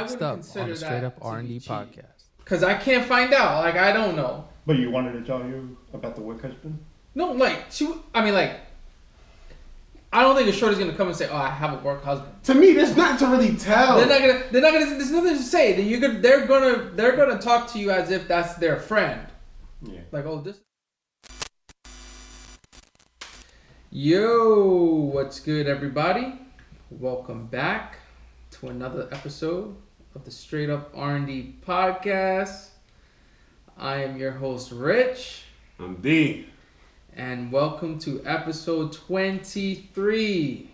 Next up on the Straight Up R&D podcast. Because I can't find out. Like, I don't know. But you wanted to tell you about the work husband? No, like, I don't think a shorty's gonna come and say, "Oh, I have a work husband." To me, there's nothing to really tell. They're not gonna. There's nothing to say. They're gonna talk to you as if that's their friend. Yeah. Like, oh, this. Yo, what's good, everybody? Welcome back to another episode of the Straight Up R&D podcast. I am your host, Rich. I'm D. And welcome to episode 23.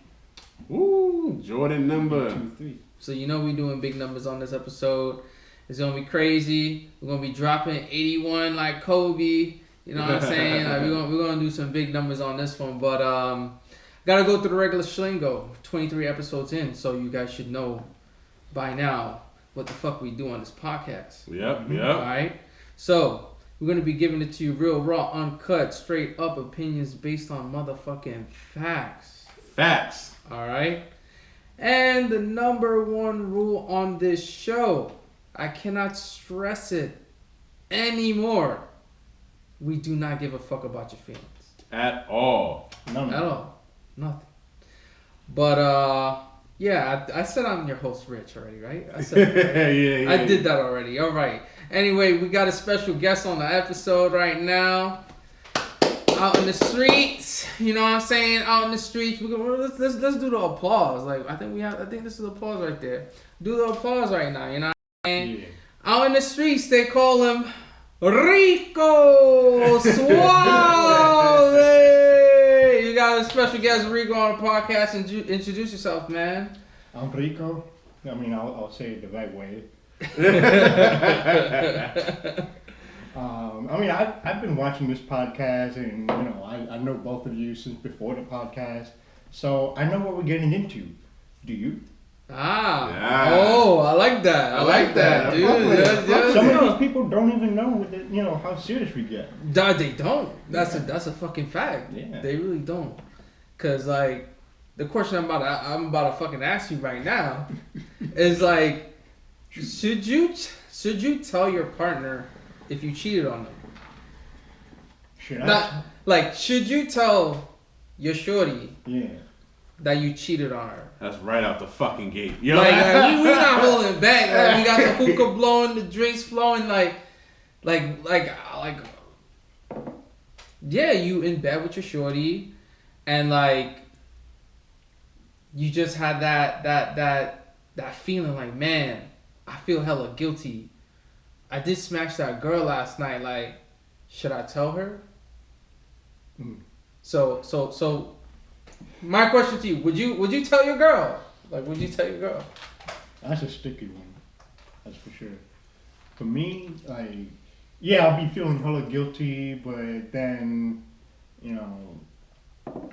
Woo, Jordan number. 2-3. So you know we're doing big numbers on this episode. It's going to be crazy. We're going to be dropping 81 like Kobe. You know what I'm saying? Like we're going to do some big numbers on this one. But got to go through the regular schlingo. 23 episodes in. So you guys should know by now what the fuck we do on this podcast. Yep. All right? So we're going to be giving it to you real raw, uncut, straight up opinions based on motherfucking facts. Facts. All right? And the number one rule on this show, I cannot stress it anymore. We do not give a fuck about your feelings. At all. No. At all. Nothing. But, yeah, I said I'm your host, Rich, already, right? I said that, right? yeah. I did that already. All right. Anyway, we got a special guest on the episode right now. Out in the streets, you know what I'm saying? Out in the streets, let's do the applause. Like I think this is applause right there. Do the applause right now, you know what I'm saying? Yeah. Out in the streets, they call him Rico Suave. You got a special guest, Rico, on the podcast. Introduce yourself, man. I'm Rico. I mean, I'll say it the right way. I've been watching this podcast, and you know, I know both of you since before the podcast, so I know what we're getting into. Do you? Yeah. Oh, I like that. I like that, dude. Some of these people don't even know how serious we get. They don't. That's a fucking fact. Yeah. They really don't. Cause like the question I'm about to fucking ask you right now is like, should you tell your partner if you cheated on them? Should I? Should you tell your shorty Yeah. that you cheated on her? That's right out the fucking gate. Yo. Like we not holding back. Like we got the hookah blowing, the drinks flowing. Yeah, you in bed with your shorty, and like you just had that feeling like, man, I feel hella guilty. I did smash that girl last night. Like, should I tell her? Mm. So, my question to you: Would you tell your girl? Like, would you tell your girl? That's a sticky one. That's for sure. For me, like, yeah, I'll be feeling hella guilty, but then, you know,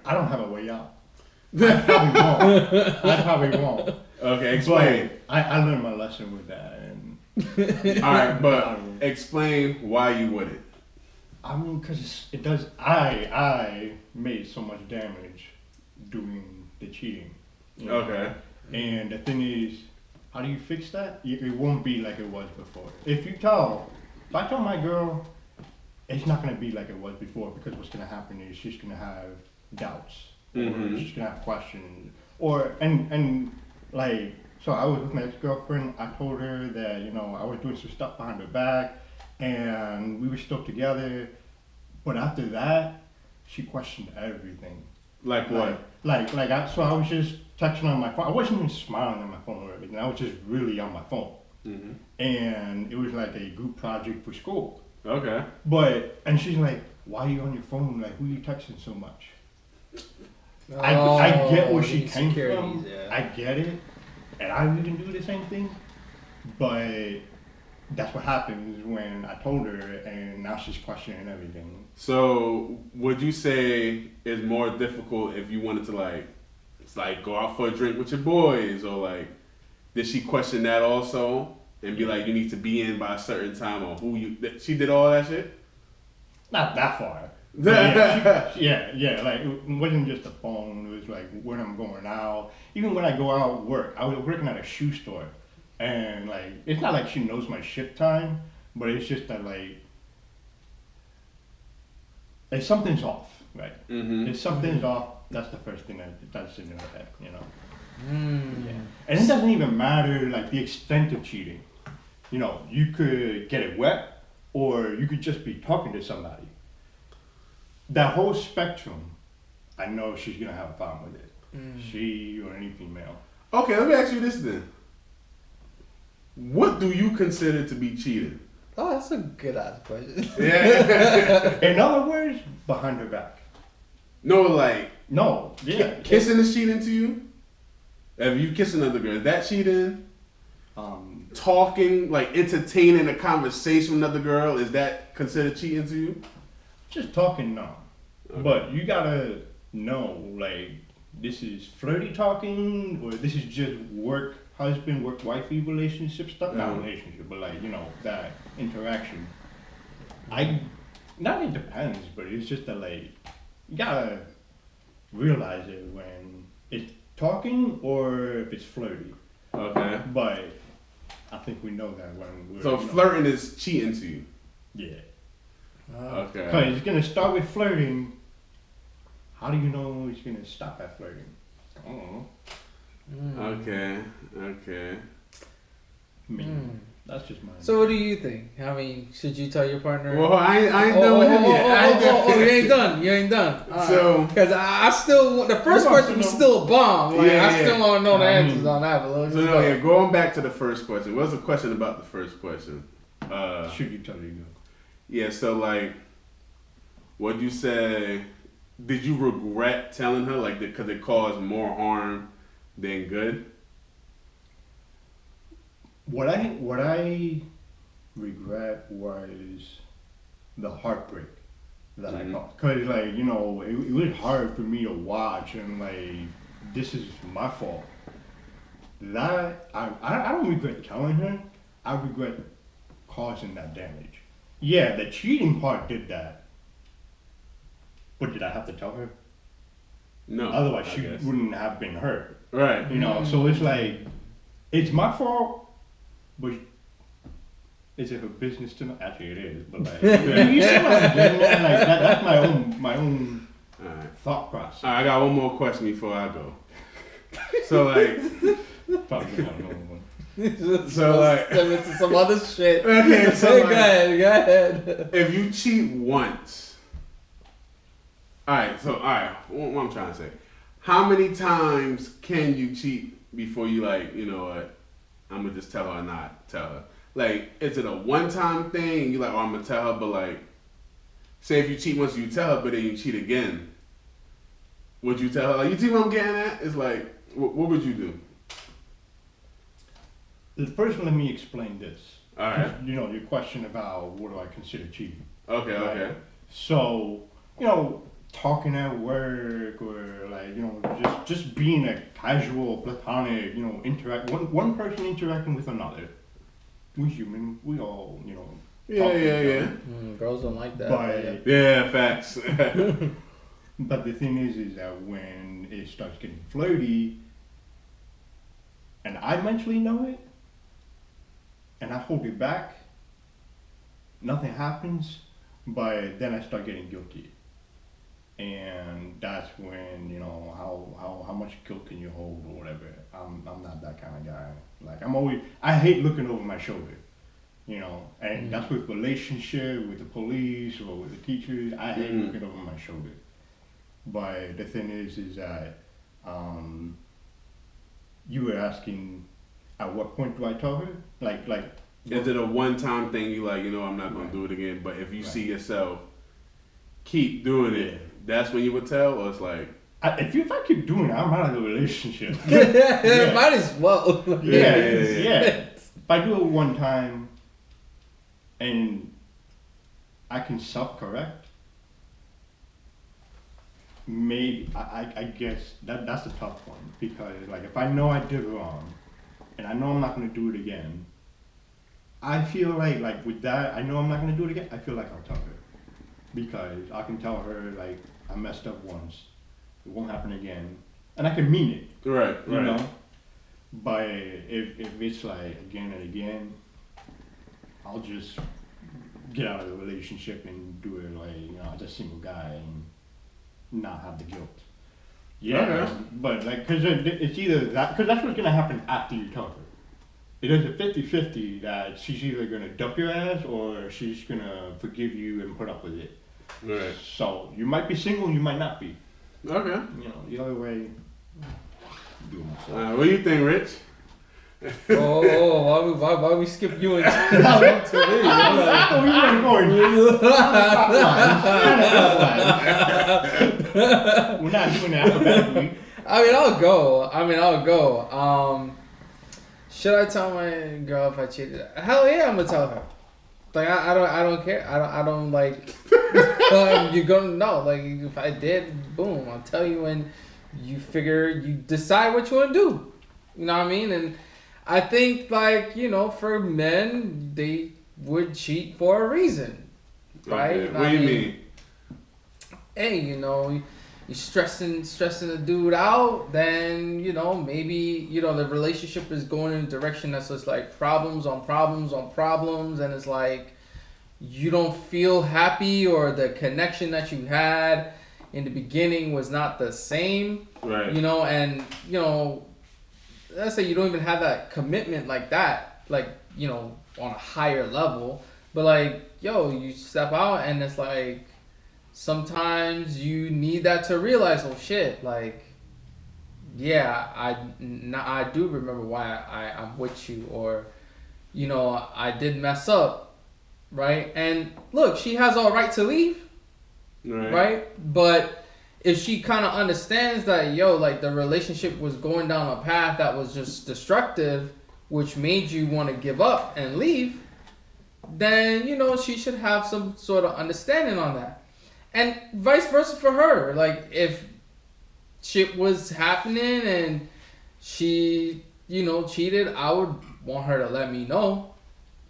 I don't have a way out. I probably won't. Okay, explain. But I learned my lesson with that. And All right, but explain why you wouldn't. I mean, because it does. I made so much damage doing the cheating. You know? Okay. And the thing is, how do you fix that? It won't be like it was before. If I tell my girl, it's not gonna be like it was before, because what's gonna happen is she's gonna have doubts, or she's gonna have questions, So I was with my ex-girlfriend. I told her that, you know, I was doing some stuff behind her back, and we were still together. But after that, she questioned everything. Like what? So I was just texting on my phone. I wasn't even smiling on my phone or everything. I was just really on my phone. Mm-hmm. And it was like a group project for school. Okay. And she's like, why are you on your phone? Like, who are you texting so much? I get where she came from. Yeah. I get it. And I wouldn't do the same thing. But that's what happens when I told her, and now she's questioning everything. So would you say it's more difficult if you wanted to like go out for a drink with your boys, or like did she question that also and be like, you need to be in by a certain time, or she did all that shit? Not that far. Yeah, like it wasn't just the phone. It was like when I'm going out. Even when I go out work, I was working at a shoe store, And like, it's not like she knows my shift time, but it's just that like, if something's off, right? Mm-hmm. If something's off, that's the first thing that's in her head, you know. Yeah. And it doesn't even matter like the extent of cheating. You know, you could get it wet, or you could just be talking to somebody. That whole spectrum, I know she's gonna have a problem with it. She or any female. Okay, let me ask you this then. What do you consider to be cheating? Oh, that's a good ass question. Yeah. In other words, behind her back. No, like No, yeah. kissing is cheating to you? If you kiss another girl, is that cheating? Talking, like entertaining a conversation with another girl, is that considered cheating to you? Just talking, no. Okay. But you gotta know, like, this is flirty talking, or this is just work husband, work wifey relationship stuff. Not relationship, but like, you know, that interaction. Not it depends, but it's just that like, you gotta realize it when it's talking or if it's flirty. Okay. But I think we know that when we're. So flirting is cheating to you? Yeah. Okay. Because it's gonna start with flirting. How do you know it's gonna stop at flirting? I don't know. Okay. I mean, that's just my. So what do you think? I mean, should you tell your partner? Well, I ain't done with him yet. Oh, you ain't done. You ain't done. So, because I still the first question was still a bomb. Like, Yeah, I still want to know the answers on that. But So no, yeah, going back to the first question. What's the question about the first question? Should you tell you? Yeah, so like, what'd you say? Did you regret telling her, like, because it caused more harm than good? What I regret was the heartbreak that I caused. Cause like, you know, it was hard for me to watch and like, this is my fault. That I don't regret telling her. I regret causing that damage. Yeah, the cheating part did that. But did I have to tell her? No. Otherwise, I she guess. wouldn't have been hurt. Right. You know, so it's like, it's my fault, but is it her business to know? Actually, it is, but like, you see what I'm getting at? Like, that's my own Alright. thought process. Alright, I got one more question before I go. So like, Probably not another one. so like, into some other shit. okay, so Go like, ahead. if you cheat once, alright, what I'm trying to say, how many times can you cheat before you like, you know what, I'm gonna just tell her or not tell her? Like, is it a one-time thing? And you like, oh, I'm gonna tell her, but like, say if you cheat once, you tell her, but then you cheat again. Would you tell her? Like, you see what I'm getting at? It's like, what would you do? First, let me explain this. All right. You know, your question about what do I consider cheating. Okay, Right? okay. So, you know, talking at work or like, you know, just being a casual, platonic, you know, one person interacting with another. We're human. We all, you know. Yeah. Girls don't like that. But, Yeah, facts. but the thing is that when it starts getting flirty, and I mentally know it, and I hold it back, nothing happens, but then I start getting guilty. And that's when, you know, how much guilt can you hold or whatever. I'm not that kind of guy. Like, I hate looking over my shoulder, you know, and that's with relationship, with the police or with the teachers. I hate looking over my shoulder. But the thing is that you were asking, at what point do I tell her? Like. Is it a one-time thing? You like, you know, I'm not gonna do it again. But if you see yourself keep doing it, that's when you would tell, or it's like. If I keep doing it, I'm out of the relationship. Might as well. Yeah. If I do it one time and I can self-correct, maybe, I guess that's a tough one. Because, like, if I know I did wrong and I know I'm not going to do it again, I feel like with that, I know I'm not going to do it again, I feel like I'll tell her. Because I can tell her, like, I messed up once. It won't happen again. And I can mean it. Right. You know? But if it's like again and again, I'll just get out of the relationship and do it like, you know, as a single guy and not have the guilt. Yeah, Okay. but like, cause it's either that, cause that's what's gonna happen after you tell her. It is a 50-50 that she's either gonna dump your ass or she's gonna forgive you and put up with it. Right. So you might be single, you might not be. Okay. You know, the other way. Do it myself. What do you think, Rich? Why we skip you and to me? I'm like, Oh, we weren't going. We're not doing that alphabetically. I'll go. Should I tell my girl if I cheated? Hell yeah, I'm gonna tell her. Like I don't care. I don't like. You're gonna know. Like if I did, boom, I'll tell you, and you decide what you want to do. You know what I mean? And I think like, you know, for men, they would cheat for a reason, right? Okay. What do you mean? Hey, you know, you're stressing the dude out, then, you know, maybe, you know, the relationship is going in a direction that's just like problems on problems on problems, and it's like you don't feel happy, or the connection that you had in the beginning was not the same. Right. You know, and, you know, let's say you don't even have that commitment like that, like, you know, on a higher level, but like, yo, you step out and it's like, sometimes you need that to realize, oh shit, like, yeah, I do remember why I'm with you, or, you know, I did mess up, right? And look, she has all right to leave, right? But if she kind of understands that, yo, like the relationship was going down a path that was just destructive, which made you want to give up and leave, then, you know, she should have some sort of understanding on that. And vice versa for her. Like, if shit was happening and she, you know, cheated, I would want her to let me know.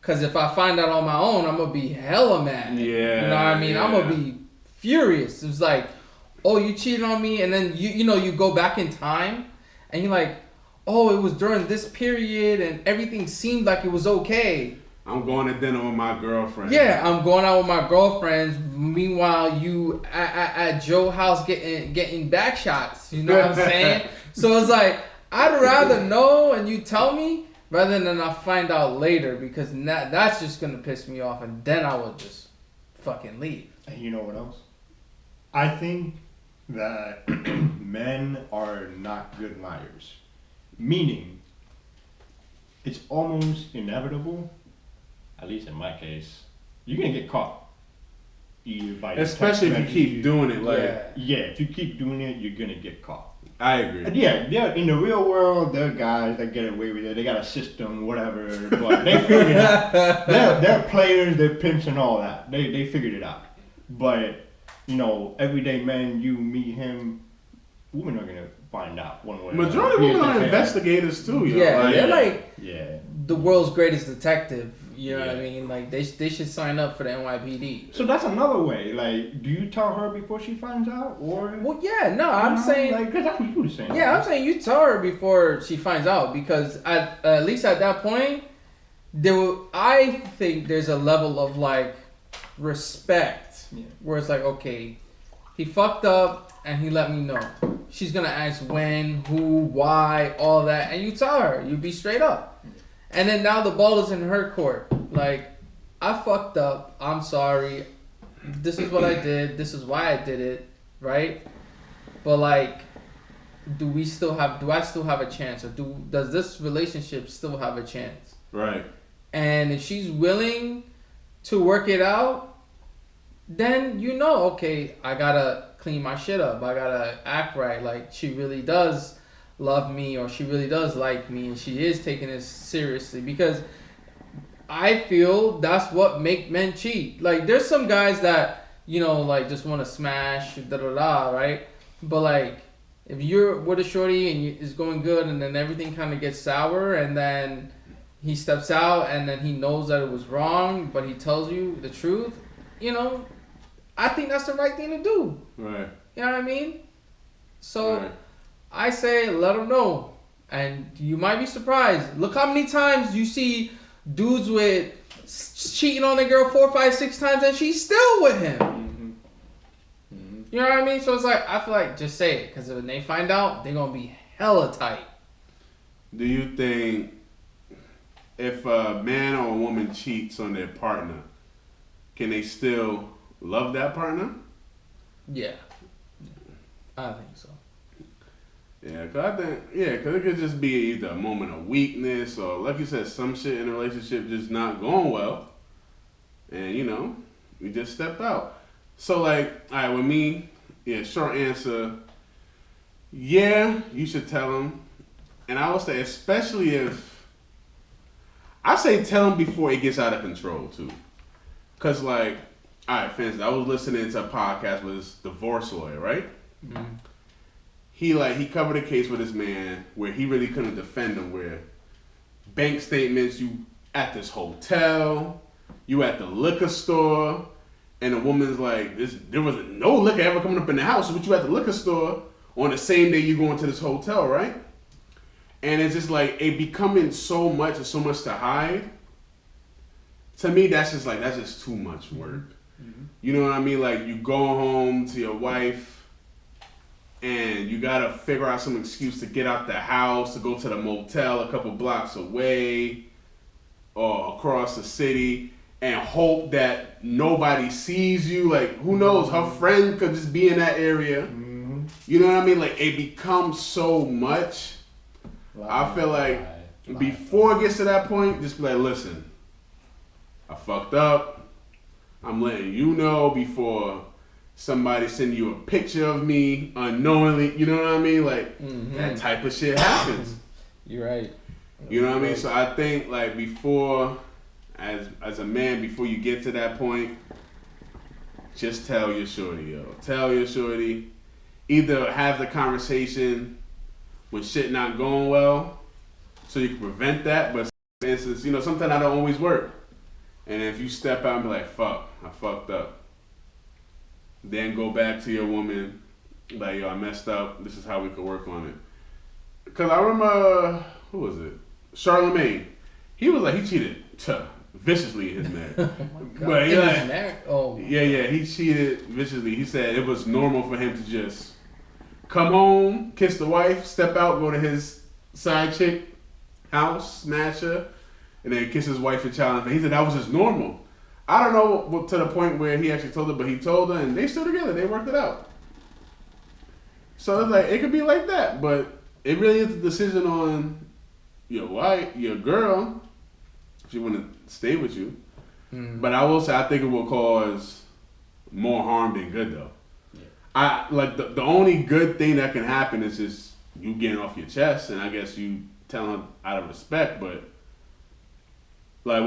Because if I find out on my own, I'm going to be hella mad. Yeah. You know what I mean? Yeah. I'm going to be furious. It's like, oh, you cheated on me, and then you know, you go back in time, and you're like, oh, it was during this period, and everything seemed like it was okay. I'm going to dinner with my girlfriend. Yeah, I'm going out with my girlfriends. Meanwhile, you at Joe's house getting back shots. You know what I'm saying? So it's like, I'd rather know and you tell me rather than I find out later, because that's just gonna piss me off, and then I would just fucking leave. And you know what else? I think that men are not good liars. Meaning, it's almost inevitable, at least in my case, you're going to get caught. Either by especially if you keep doing it. Like, yeah, if you keep doing it, you're going to get caught. I agree. And yeah, in the real world, there are guys that get away with it. They got a system, whatever, but they figured it out. They're players, they're pimps and all that. They figured it out. But, you know, everyday men, you, me, him, women are gonna find out one way or another. Majority of women are investigators too. You Yeah, know? they're like yeah, the world's greatest detective. You know what I Yeah. mean? Like they should sign up for the NYPD. so that's another way. Like, do you tell her before she finds out, or? Well, yeah, no, I'm saying. like, 'cause that's what you were saying. Yeah, I'm saying you tell her before she finds out, because at least at that point, I think there's a level of like respect, Yeah. where it's like, okay, he fucked up and he let me know. She's gonna ask when, who, why, all that, and you tell her. You be straight up, and then now the ball is in her court. Like, I fucked up. I'm sorry. This is what I did. This is why I did it. Right? But like, do I still have a chance, or does this relationship still have a chance? Right. And if she's willing to work it out, then you know, okay, I gotta clean my shit up. I gotta act right. Like, she really does love me, or she really does like me, and she is taking this seriously. Because I feel that's what make men cheat. Like, there's some guys that, you know, like, just want to smash, right? But like, if you're with a shorty and it's going good, and then everything kind of gets sour, and then he steps out, and then he knows that it was wrong, but he tells you the truth, you know, I think that's the right thing to do. Right. You know what I mean? So Right. I say let him know. And you might be surprised. Look how many times you see dudes with cheating on their girl 4, 5, 6 times and she's still with him. Mm-hmm. Mm-hmm. You know what I mean? So it's like, I feel like just say it. Because when they find out, they're going to be hella tight. Do you think if a man or a woman cheats on their partner, can they still love that partner? Yeah. I think so. Yeah, cause it could just be either a moment of weakness or, like you said, some shit in a relationship just not going well, and you just step out. So like, all right, with me, short answer, yeah, you should tell him, and I would say especially if I say tell him before it gets out of control too, cause like, all right, for instance, I was listening to a podcast with this divorce lawyer, right? Mm-hmm. He covered a case with his man where he really couldn't defend him, where bank statements, you at this hotel, you at the liquor store, and the woman's like, there was no liquor ever coming up in the house, but you at the liquor store on the same day you going to this hotel, right? And it's just like, it becoming so much and so much to hide. To me, that's just too much work. Mm-hmm. You know what I mean? Like, you go home to your wife, and you gotta figure out some excuse to get out the house, to go to the motel a couple blocks away or across the city, and hope that nobody sees you. Like, who knows? Her friend could just be in that area. Mm-hmm. You know what I mean? Like, it becomes so much. I feel like before it gets to that point, just be like, listen, I fucked up. I'm letting you know before somebody send you a picture of me unknowingly, you know what I mean? Like, that type of shit happens. You're right. You know what I mean? So I think, like, before, as a man, before you get to that point, just tell your shorty, yo. Tell your shorty. Either have the conversation when shit not going well, so you can prevent that. But for instance, sometimes that don't always work. And if you step out and be like, fuck, I fucked up. Then go back to your woman, like, yo, I messed up. This is how we could work on it. Because I remember, who was it? Charlemagne. He was like, he cheated viciously in his marriage. Oh my God. But he was married? Oh. Yeah, he cheated viciously. He said it was normal for him to just come home, kiss the wife, step out, go to his side chick house, smash her, and then kiss his wife and child. He said that was just normal. I don't know to the point where he actually told her, but he told her, and they still together. They worked it out. So it's like, it could be like that, but it really is a decision on your wife, your girl, if she want to stay with you. Mm. But I will say, I think it will cause more harm than good, though. Yeah. The only good thing that can happen is just you getting off your chest, and I guess you telling her out of respect. But like,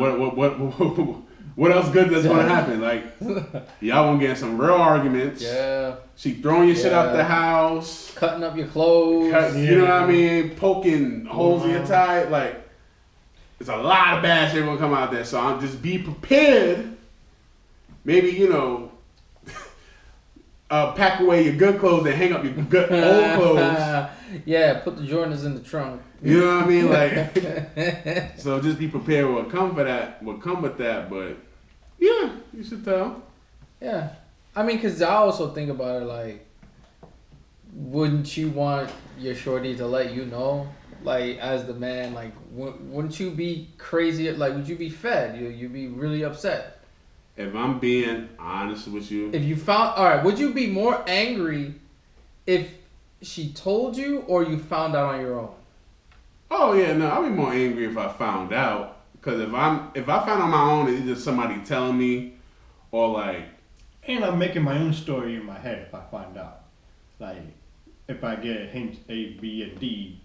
what else good that's gonna happen? Like, y'all gonna get in some real arguments. Yeah. She throwing your shit out the house. Cutting up your clothes. You know what I mean? Poking holes in your tie. Like, there's a lot of bad shit gonna come out there. So I'll just be prepared. Maybe, pack away your good clothes and hang up your good old clothes. Yeah, put the Jordans in the trunk. You know what I mean? Like, so just be prepared what come with that. But yeah, you should tell. Yeah, I mean, cause I also think about it like, wouldn't you want your shorty to let you know, like, as the man, like, wouldn't you be crazy? Like, would you be fed? You'd be really upset. If I'm being honest with you, if you found, all right, would you be more angry if she told you or you found out on your own? Oh yeah, no, I'd be more angry if I found out. Cause if I found on my own and it's just somebody telling me, or like, and I'm making my own story in my head if I find out. Like, if I get hints A, B, and D,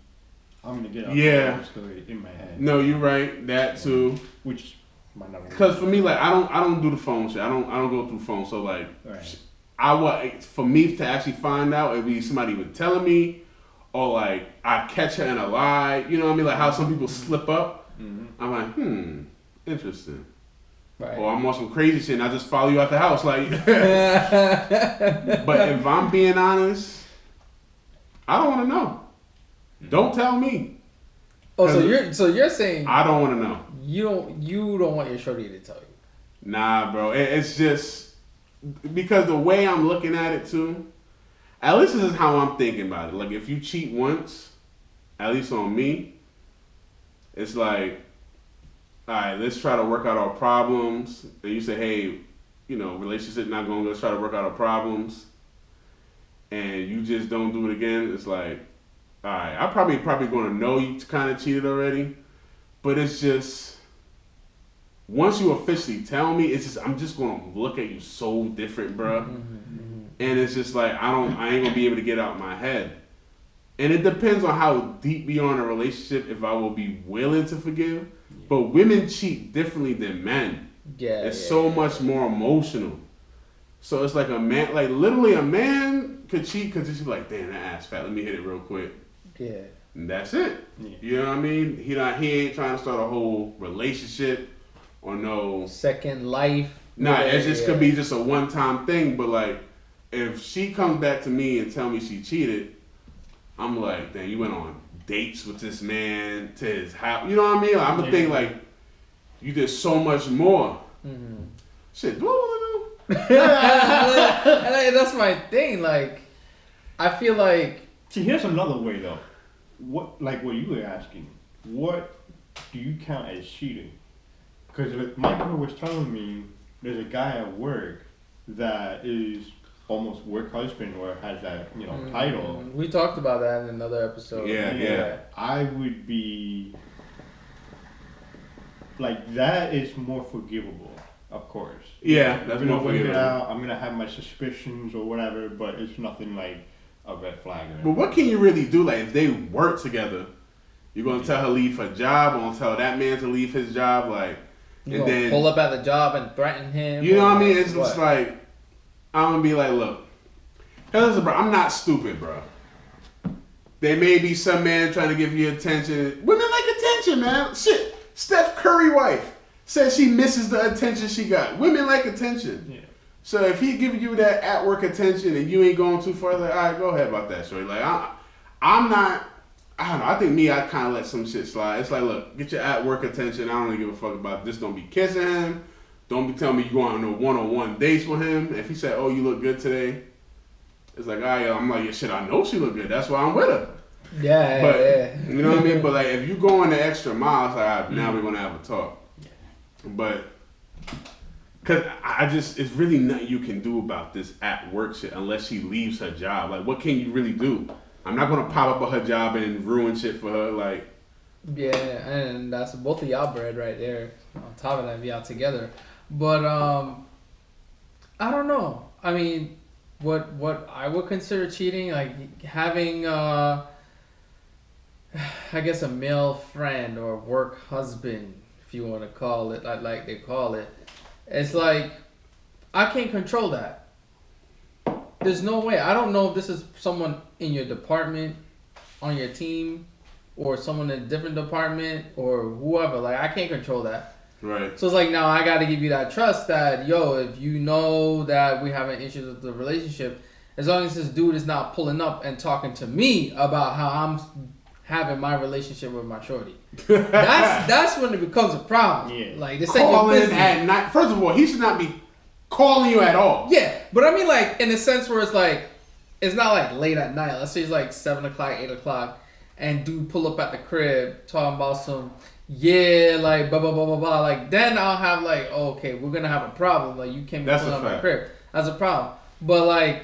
I'm gonna get my own story in my head. No, you're right. That too. Which might not. Cause for me, like, I don't do the phone shit. I don't go through phone. So like, right. For me to actually find out, it'd be somebody even telling me, or like I catch her in a lie. You know what I mean? Like how some people slip up. Mm-hmm. I'm like, interesting. Right. Or I'm on some crazy shit and I just follow you out the house. Like, but if I'm being honest, I don't want to know. Don't tell me. Oh, so you're saying I don't want to know. You don't want your shorty to tell you. Nah, bro. It's just because the way I'm looking at it too. At least this is how I'm thinking about it. Like if you cheat once, at least on me, it's like, all right, let's try to work out our problems. And you say, hey, relationship not going. Let's try to work out our problems. And you just don't do it again. It's like, all right, I probably going to know you kind of cheated already, but it's just once you officially tell me, it's just I'm just going to look at you so different, bro. And it's just like I ain't gonna be able to get out of my head. And it depends on how deep we are in a relationship if I will be willing to forgive. But women cheat differently than men. Yeah, it's so much more emotional. So it's like a man, like literally a man could cheat because he's like, damn, that ass fat. Let me hit it real quick. Yeah. And that's it. Yeah. You know what I mean? He ain't trying to start a whole relationship or no second life. Nah, it just could be just a one-time thing. But like, if she comes back to me and tell me she cheated, I'm like, damn, you went on dates with this man to his house. You know what I mean? Like, I'm gonna think like, you did so much more. Mm-hmm. Shit, do I want to know? That's my thing. Like, I feel like. See, here's another way though. What you were asking? What do you count as cheating? Because my girl was telling me there's a guy at work that is almost work husband or has that title. We talked about that in another episode. Yeah. I would be like, that is more forgivable, of course. Yeah, that's more forgivable. I'm gonna have my suspicions or whatever, but it's nothing like a red flag. But what can you really do? Like, if they work together, you're gonna tell her to leave her job, or gonna tell that man to leave his job, like, and then pull up at the job and threaten him. You know what I mean? It's just like, I'm gonna be like, look, hey, listen, bro, I'm not stupid, bro. There may be some man trying to give you attention. Women like attention, man. Shit, Steph Curry wife says she misses the attention she got. Women like attention. Yeah. So if he giving you that at work attention and you ain't going too far, like, all right, go ahead about that, shorty. Like, I'm not. I don't know. I think I kind of let some shit slide. It's like, look, get your at work attention. I don't really give a fuck about this. Don't be kissing him. Don't be telling me you going on no one-on-one dates with him. If he said, oh, you look good today, it's like, all right, I'm like, yeah, shit, I know she look good. That's why I'm with her. Yeah. You know what I mean? But like, if you go on the extra mile, it's like, all right, now we're going to have a talk. But, because it's really nothing you can do about this at work shit unless she leaves her job. Like, what can you really do? I'm not going to pop up at her job and ruin shit for her. Like, yeah, and that's both of y'all bread right there. On top of that, y'all together. But I don't know. I mean, what I would consider cheating, like having I guess a male friend or work husband, if you want to call it like they call it. It's like I can't control that. There's no way. I don't know if this is someone in your department, on your team, or someone in a different department, or whoever. Like, I can't control that. Right. So it's like, now I got to give you that trust that, if you know that we having issues with the relationship, as long as this dude is not pulling up and talking to me about how I'm having my relationship with my shorty. That's when it becomes a problem. Yeah. Like, this ain't your business. At night. First of all, he should not be calling you at all. Yeah, but I mean, like, in the sense where it's like, it's not like late at night. Let's say it's like 7 o'clock, 8 o'clock, and dude pull up at the crib talking about some, like, blah, blah, blah, blah, blah. Like, then I'll have like, oh, okay, we're going to have a problem. Like, you can't be pulling up at my crib. That's a problem. But, like,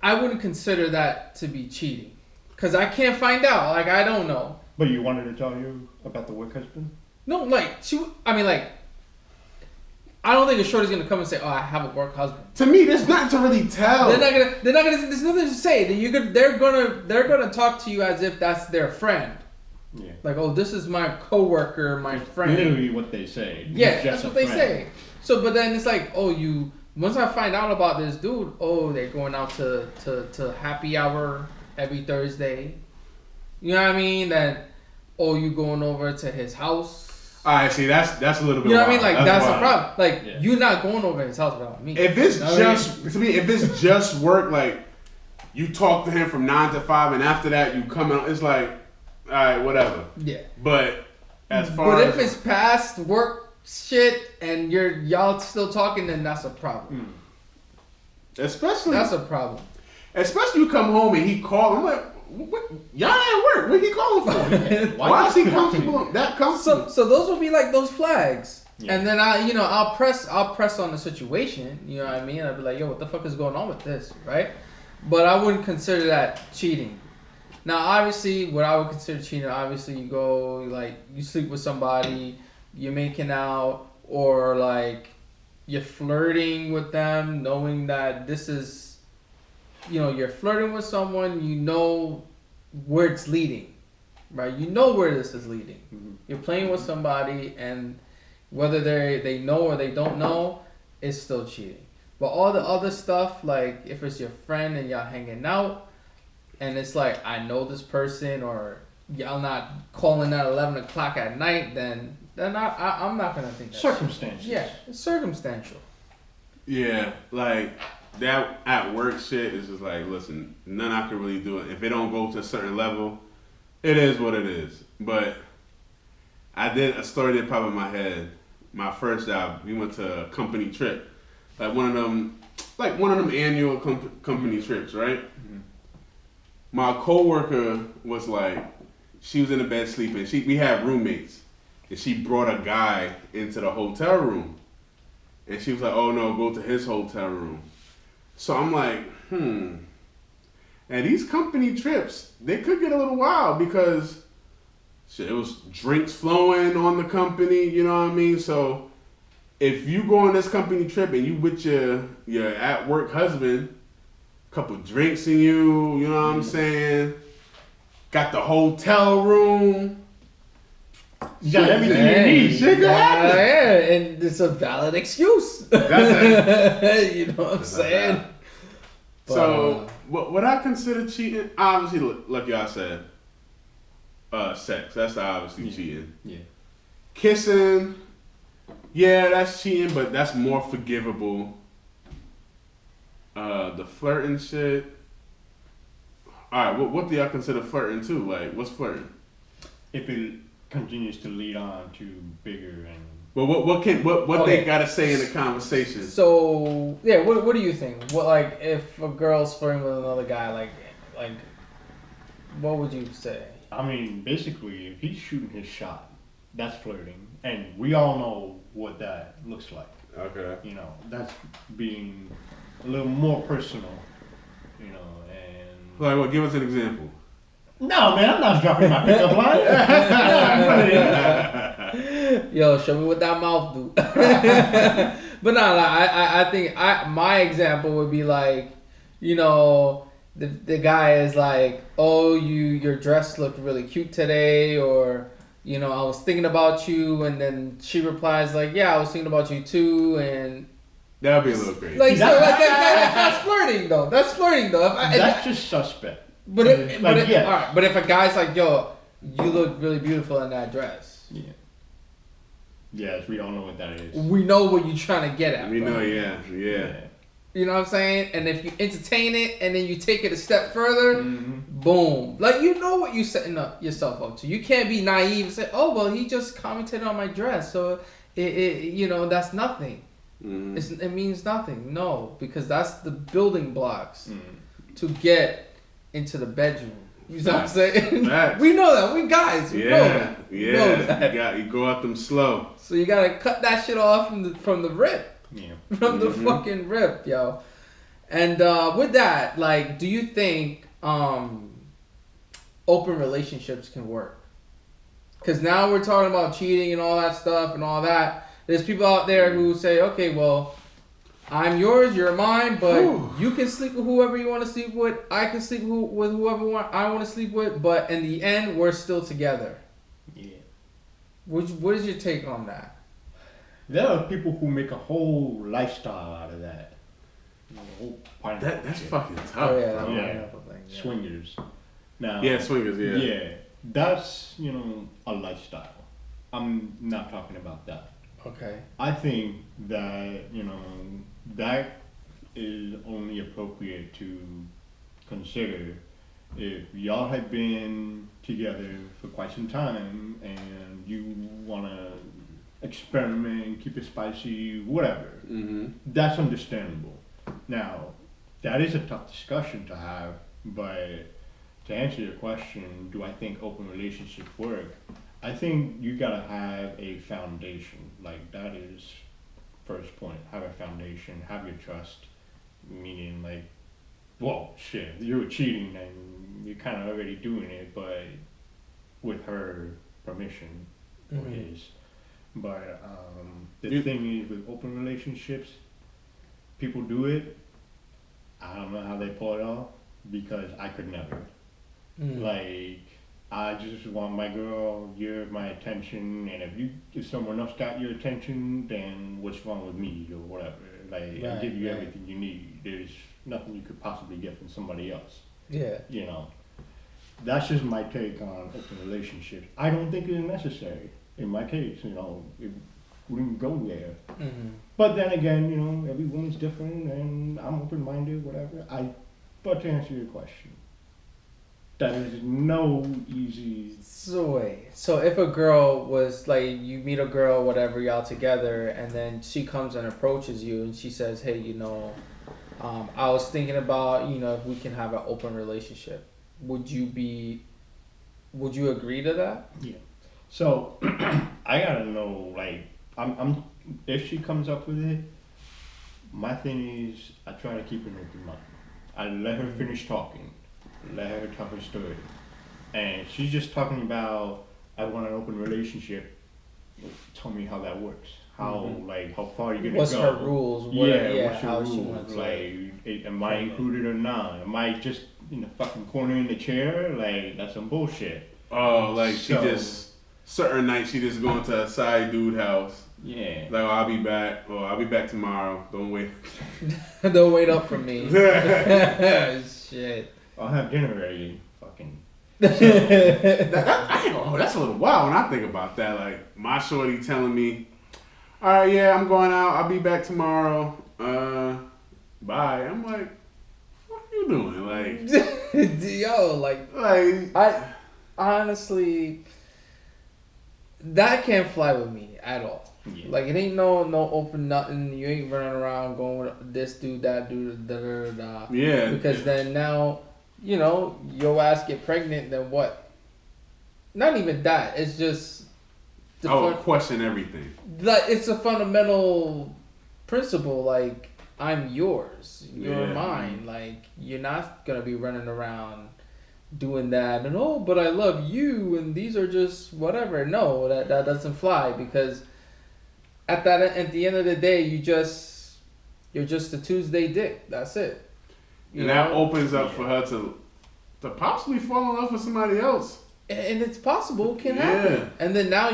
I wouldn't consider that to be cheating. Because I can't find out. Like, I don't know. But you wanted to tell you about the work husband? No, like, I don't think a shorty's gonna come and say, "Oh, I have a work husband." To me, there's nothing to really tell. They're not gonna. There's nothing to say. They're gonna talk to you as if that's their friend. Yeah. Like, oh, this is my coworker, my friend. Literally what they say. Yeah, that's what they say. So, but then it's like, oh, once I find out about this dude, oh, they're going out to happy hour every Thursday. You know what I mean? Then, oh, you going over to his house. Alright, see, that's a little bit. You know what I mean? Like, that's the problem. Like, you're not going over his house without me. If it's if it's just work, like, you talk to him from 9 to 5, and after that you come out, it's like, alright, whatever. Yeah. But as far But if it's past work shit and y'all still talking, then that's a problem. Especially That's a problem. Especially you come home and he called. I'm like, what? Y'all at work. What he calling for? Why is he comfortable? That comfortable? So those would be like those flags. Yeah. And then I'll press on the situation. You know what I mean? I'd be like, yo, what the fuck is going on with this, right? But I wouldn't consider that cheating. Now, obviously, what I would consider cheating, obviously, you go like you sleep with somebody, you're making out, or like you're flirting with them, knowing that this is, you're flirting with someone, you know where it's leading, right? You know where this is leading. Mm-hmm. You're playing with somebody, and whether they know or they don't know, it's still cheating. But all the other stuff, like if it's your friend and y'all hanging out, and it's like, I know this person, or y'all not calling at 11 o'clock at night, then I'm not going to think that. Circumstances. Yeah, it's circumstantial. Yeah, like that at work shit is just like, listen, none I can really do it. If it don't go to a certain level, it is what it is. But I did a story that popped in my head. My first job, we went to a company trip, like one of them annual company trips, right? Mm-hmm. My coworker was like, she was in the bed sleeping. We had roommates, and she brought a guy into the hotel room, and she was like, "Oh no, go to his hotel room." So I'm like, And these company trips, they could get a little wild because shit, it was drinks flowing on the company, you know what I mean? So if you go on this company trip and you with your at work husband, couple drinks in you, you know what I'm saying? Got the hotel room. You got everything you need. Shit could happen. Yeah, and it's a valid excuse. You know what I'm saying? So, what I consider cheating, obviously, like y'all said, sex. That's obviously cheating. Yeah. Kissing, yeah, that's cheating, but that's more forgivable. The flirting shit. Alright, what do y'all consider flirting too? Like, what's flirting? If it continues to lead on to bigger and... Well, what they gotta say in the conversation? So, yeah, what do you think? What, like, if a girl's flirting with another guy, like, what would you say? I mean, basically, if he's shooting his shot, that's flirting. And we all know what that looks like. Okay. You know, that's being a little more personal, you know, and... Like, what? Give us an example. No, man, I'm not dropping my pickup line. Yo, show me what that mouth do. But no, I think my example would be like, the guy is like, oh, your dress looked really cute today, or I was thinking about you, and then she replies like, yeah, I was thinking about you too, and that would be a little crazy. Like, so, that's flirting though. That's flirting though. That's just suspect. But if a guy's like, yo, you look really beautiful in that dress. Yeah. Yes, we don't know what that is. We know what you're trying to get at. We know, yeah. You know what I'm saying? And if you entertain it and then you take it a step further, boom. Like, you know what you're setting yourself up to. You can't be naive and say, oh, well, he just commented on my dress, so that's nothing. Mm-hmm. It means nothing. No, because that's the building blocks to get into the bedroom. You know what I'm saying? We know that. We guys. We know that. Yeah. Know that. You go at them slow. So you gotta cut that shit off from the rip. Yeah. From the fucking rip, yo. And with that, like, do you think open relationships can work? Because now we're talking about cheating and all that stuff and all that. There's people out there who say, okay, well, I'm yours, you're mine, but you can sleep with whoever you want to sleep with. I can sleep with whoever I want to sleep with, but in the end, we're still together. Yeah. What is your take on that? There are people who make a whole lifestyle out of that. That's fucking tough. Oh, yeah. Bro. Yeah. Swingers. Now, swingers, yeah. Yeah. That's, a lifestyle. I'm not talking about that. Okay. I think that, that is only appropriate to consider if y'all have been together for quite some time and you want to experiment, keep it spicy, whatever, that's understandable. Now, that is a tough discussion to have, but to answer your question, do I think open relationships work? I think you gotta have a foundation. Like, that is first point. Have a foundation, have your trust, meaning like, well, shit, you were cheating and you're kind of already doing it, but with her permission or his. But the thing is, with open relationships, people do it. I don't know how they pull it off because I could never. Like, I just want my girl, you're my attention, and if someone else got your attention, then what's wrong with me or whatever? Like, I give you everything you need. There's nothing you could possibly get from somebody else. Yeah. You know, that's just my take on open relationships. I don't think it's necessary in my case. You know, it wouldn't go there. But then again, you know, every woman's different, and I'm open-minded, whatever. But to answer your question, that is no easy. So if a girl was like, you meet a girl, whatever, y'all together, and then she comes and approaches you and she says, hey, you know, I was thinking about, you know, if we can have an open relationship, would you agree to that? Yeah. So I gotta know, like, I'm if she comes up with it, my thing is I try to keep an open mind. I let her finish talking. Let her tell her story. And she's just talking about, I want an open relationship. Tell me how that works. How how far are you gonna what's go? What's her rules? What's how your she rules? wants Like, am I included or not? Am I just in the fucking corner in the chair? Like, that's some bullshit. Oh, like she just, certain nights she just going to a side dude house. Yeah. Like, oh, I'll be back. Oh, I'll be back tomorrow. Don't wait. Don't wait up for me. Shit. I'll have dinner ready. Fucking. That's a little wild when I think about that. Like, my shorty telling me, all right, yeah, I'm going out. I'll be back tomorrow. Bye. I'm like, what are you doing? Like, yo, like I honestly, that can't fly with me at all. Yeah. Like, it ain't no open nothing. You ain't running around going with this dude, that dude, da da da. Yeah. Because then now, you know, your ass get pregnant, then what? Not even that. It's just I would question everything. Like, it's a fundamental principle. Like, I'm yours, you're mine. Like, you're not gonna be running around doing that and but I love you and these are just whatever. No, that doesn't fly, because at the end of the day, you're just a Tuesday dick. That's it. And that opens up for her to possibly fall in love with somebody else. And it's possible, it can happen. And then now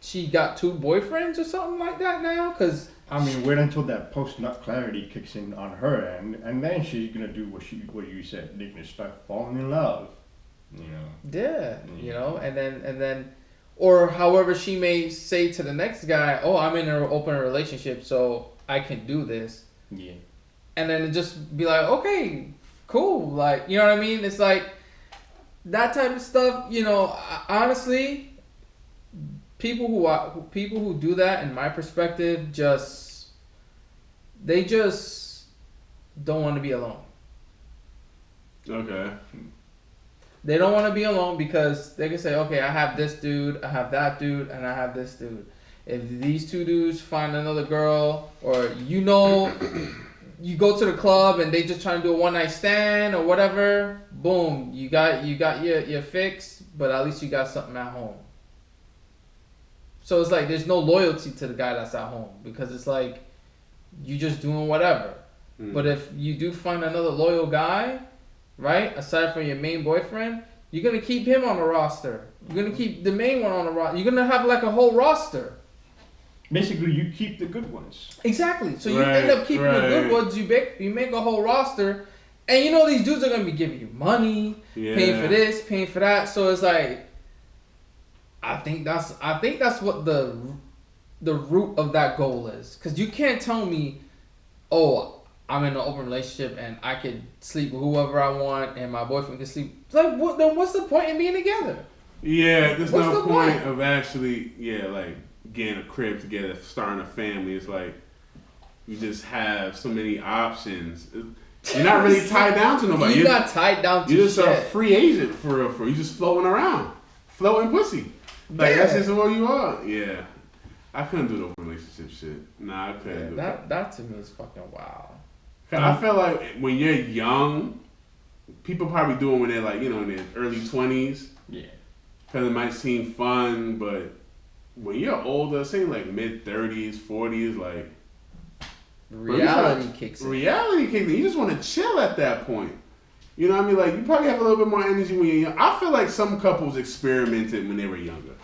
she got 2 boyfriends or something like that now? Because I mean, wait until that post-nut clarity kicks in on her end, and then she's gonna do what you said. They're gonna start falling in love. You know. Yeah. You know, and then, or however she may say to the next guy, "Oh, I'm in an open relationship, so I can do this." Yeah. And then it just be like, okay, cool. Like, you know what I mean? It's like that type of stuff. You know, honestly, people who do that, in my perspective, they just don't want to be alone. Okay. They don't want to be alone because they can say, okay, I have this dude, I have that dude, and I have this dude. If these 2 dudes find another girl, or you go to the club and they just trying to do a one-night stand or whatever, boom, you got your fix, but at least you got something at home. So it's like there's no loyalty to the guy that's at home, because it's like you just doing whatever. But if you do find another loyal guy, right, aside from your main boyfriend, you're going to keep him on the roster. You're going to keep the main one on the roster. You're going to have like a whole roster. Basically, you keep the good ones. Exactly. So you end up keeping the good ones. You make a whole roster. And you know these dudes are going to be giving you money, paying for this, paying for that. So it's like, I think that's what the root of that goal is. Because you can't tell me, oh, I'm in an open relationship and I could sleep with whoever I want and my boyfriend can sleep. Like, then what's the point in being together? Yeah, there's no point of actually, like getting a crib together, starting a family. It's like you just have so many options. You're not really tied down to nobody. You're not tied down to You're just shit. a free agent for real. You're just floating around, floating pussy. Like that's just what you are. Yeah, I couldn't do the open relationship shit. Nah, I couldn't do that. That to me is fucking wild. I feel like when you're young, people probably do it when they're like, in their early 20s. Yeah. Because it might seem fun, but when you're older, say like mid 30s, 40s, like reality kicks in. Reality kicks in. You just want to chill at that point. You know what I mean? Like you probably have a little bit more energy when you're young. I feel like some couples experimented when they were younger.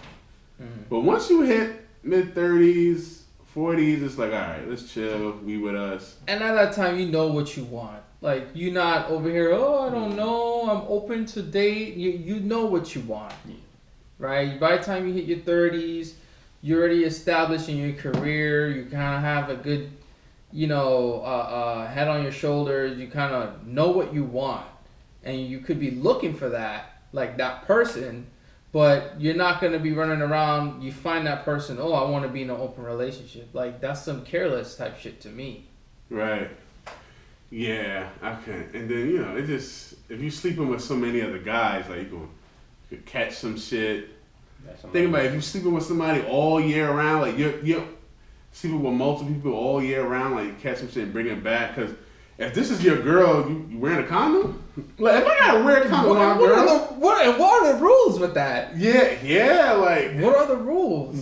Mm-hmm. But once you hit mid 30s, 40s, it's like, all right, let's chill. We with us. And at that time, you know what you want. Like, you're not over here, I don't know, I'm open to date. You know what you want, right? By the time you hit your 30s, you're already established in your career. You kind of have a good, head on your shoulders. You kind of know what you want. And you could be looking for that, like that person. But you're not going to be running around, you find that person, I want to be in an open relationship. Like, that's some careless type shit to me. Right. Yeah, I can't. And then, it just, if you're sleeping with so many other guys, like, you could catch some shit. Think about it, if you're sleeping with somebody all year round, like, you're sleeping with multiple people all year round, like, you catch some shit and bring it back, because if this is your girl, you wearing a condom? Like, if I gotta wear a condom with my girl... What are the rules with that? Yeah, like... What are the rules?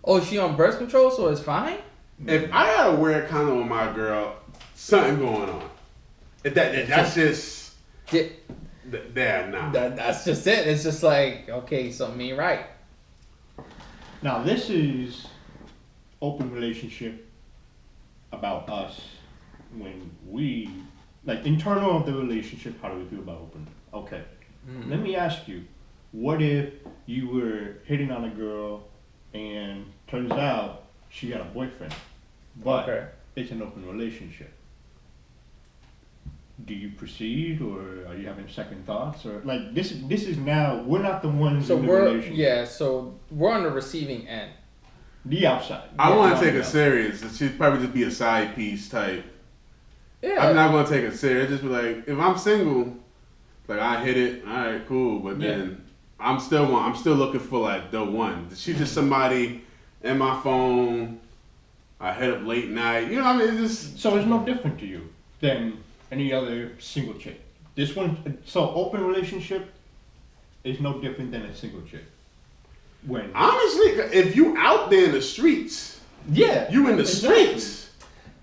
Is she on birth control, so it's fine? If I gotta wear a condom with my girl, something going on. That's just... Nah. That's just it. It's just like, okay, something ain't right. Now, this is open relationship about us. When we, like, internal of the relationship, how do we feel about open? Okay. Let me ask you, what if you were hitting on a girl and turns out she got a boyfriend, but it's an open relationship? Do you proceed, or are you having second thoughts? Or, like, this is now, we're not the ones in the relationship. Yeah, so we're on the receiving end. The outside. I want to take it serious. She'd probably just be a side piece type. Yeah. I'm not going to take it serious. Just be like, if I'm single, like, I hit it, all right, cool. But then I'm still looking for, like, the one. She's just somebody in my phone. I hit up late night. You know what I mean? So it's no different to you than any other single chick. This one, so open relationship is no different than a single chick. Honestly, if you out there in the streets, you in the streets.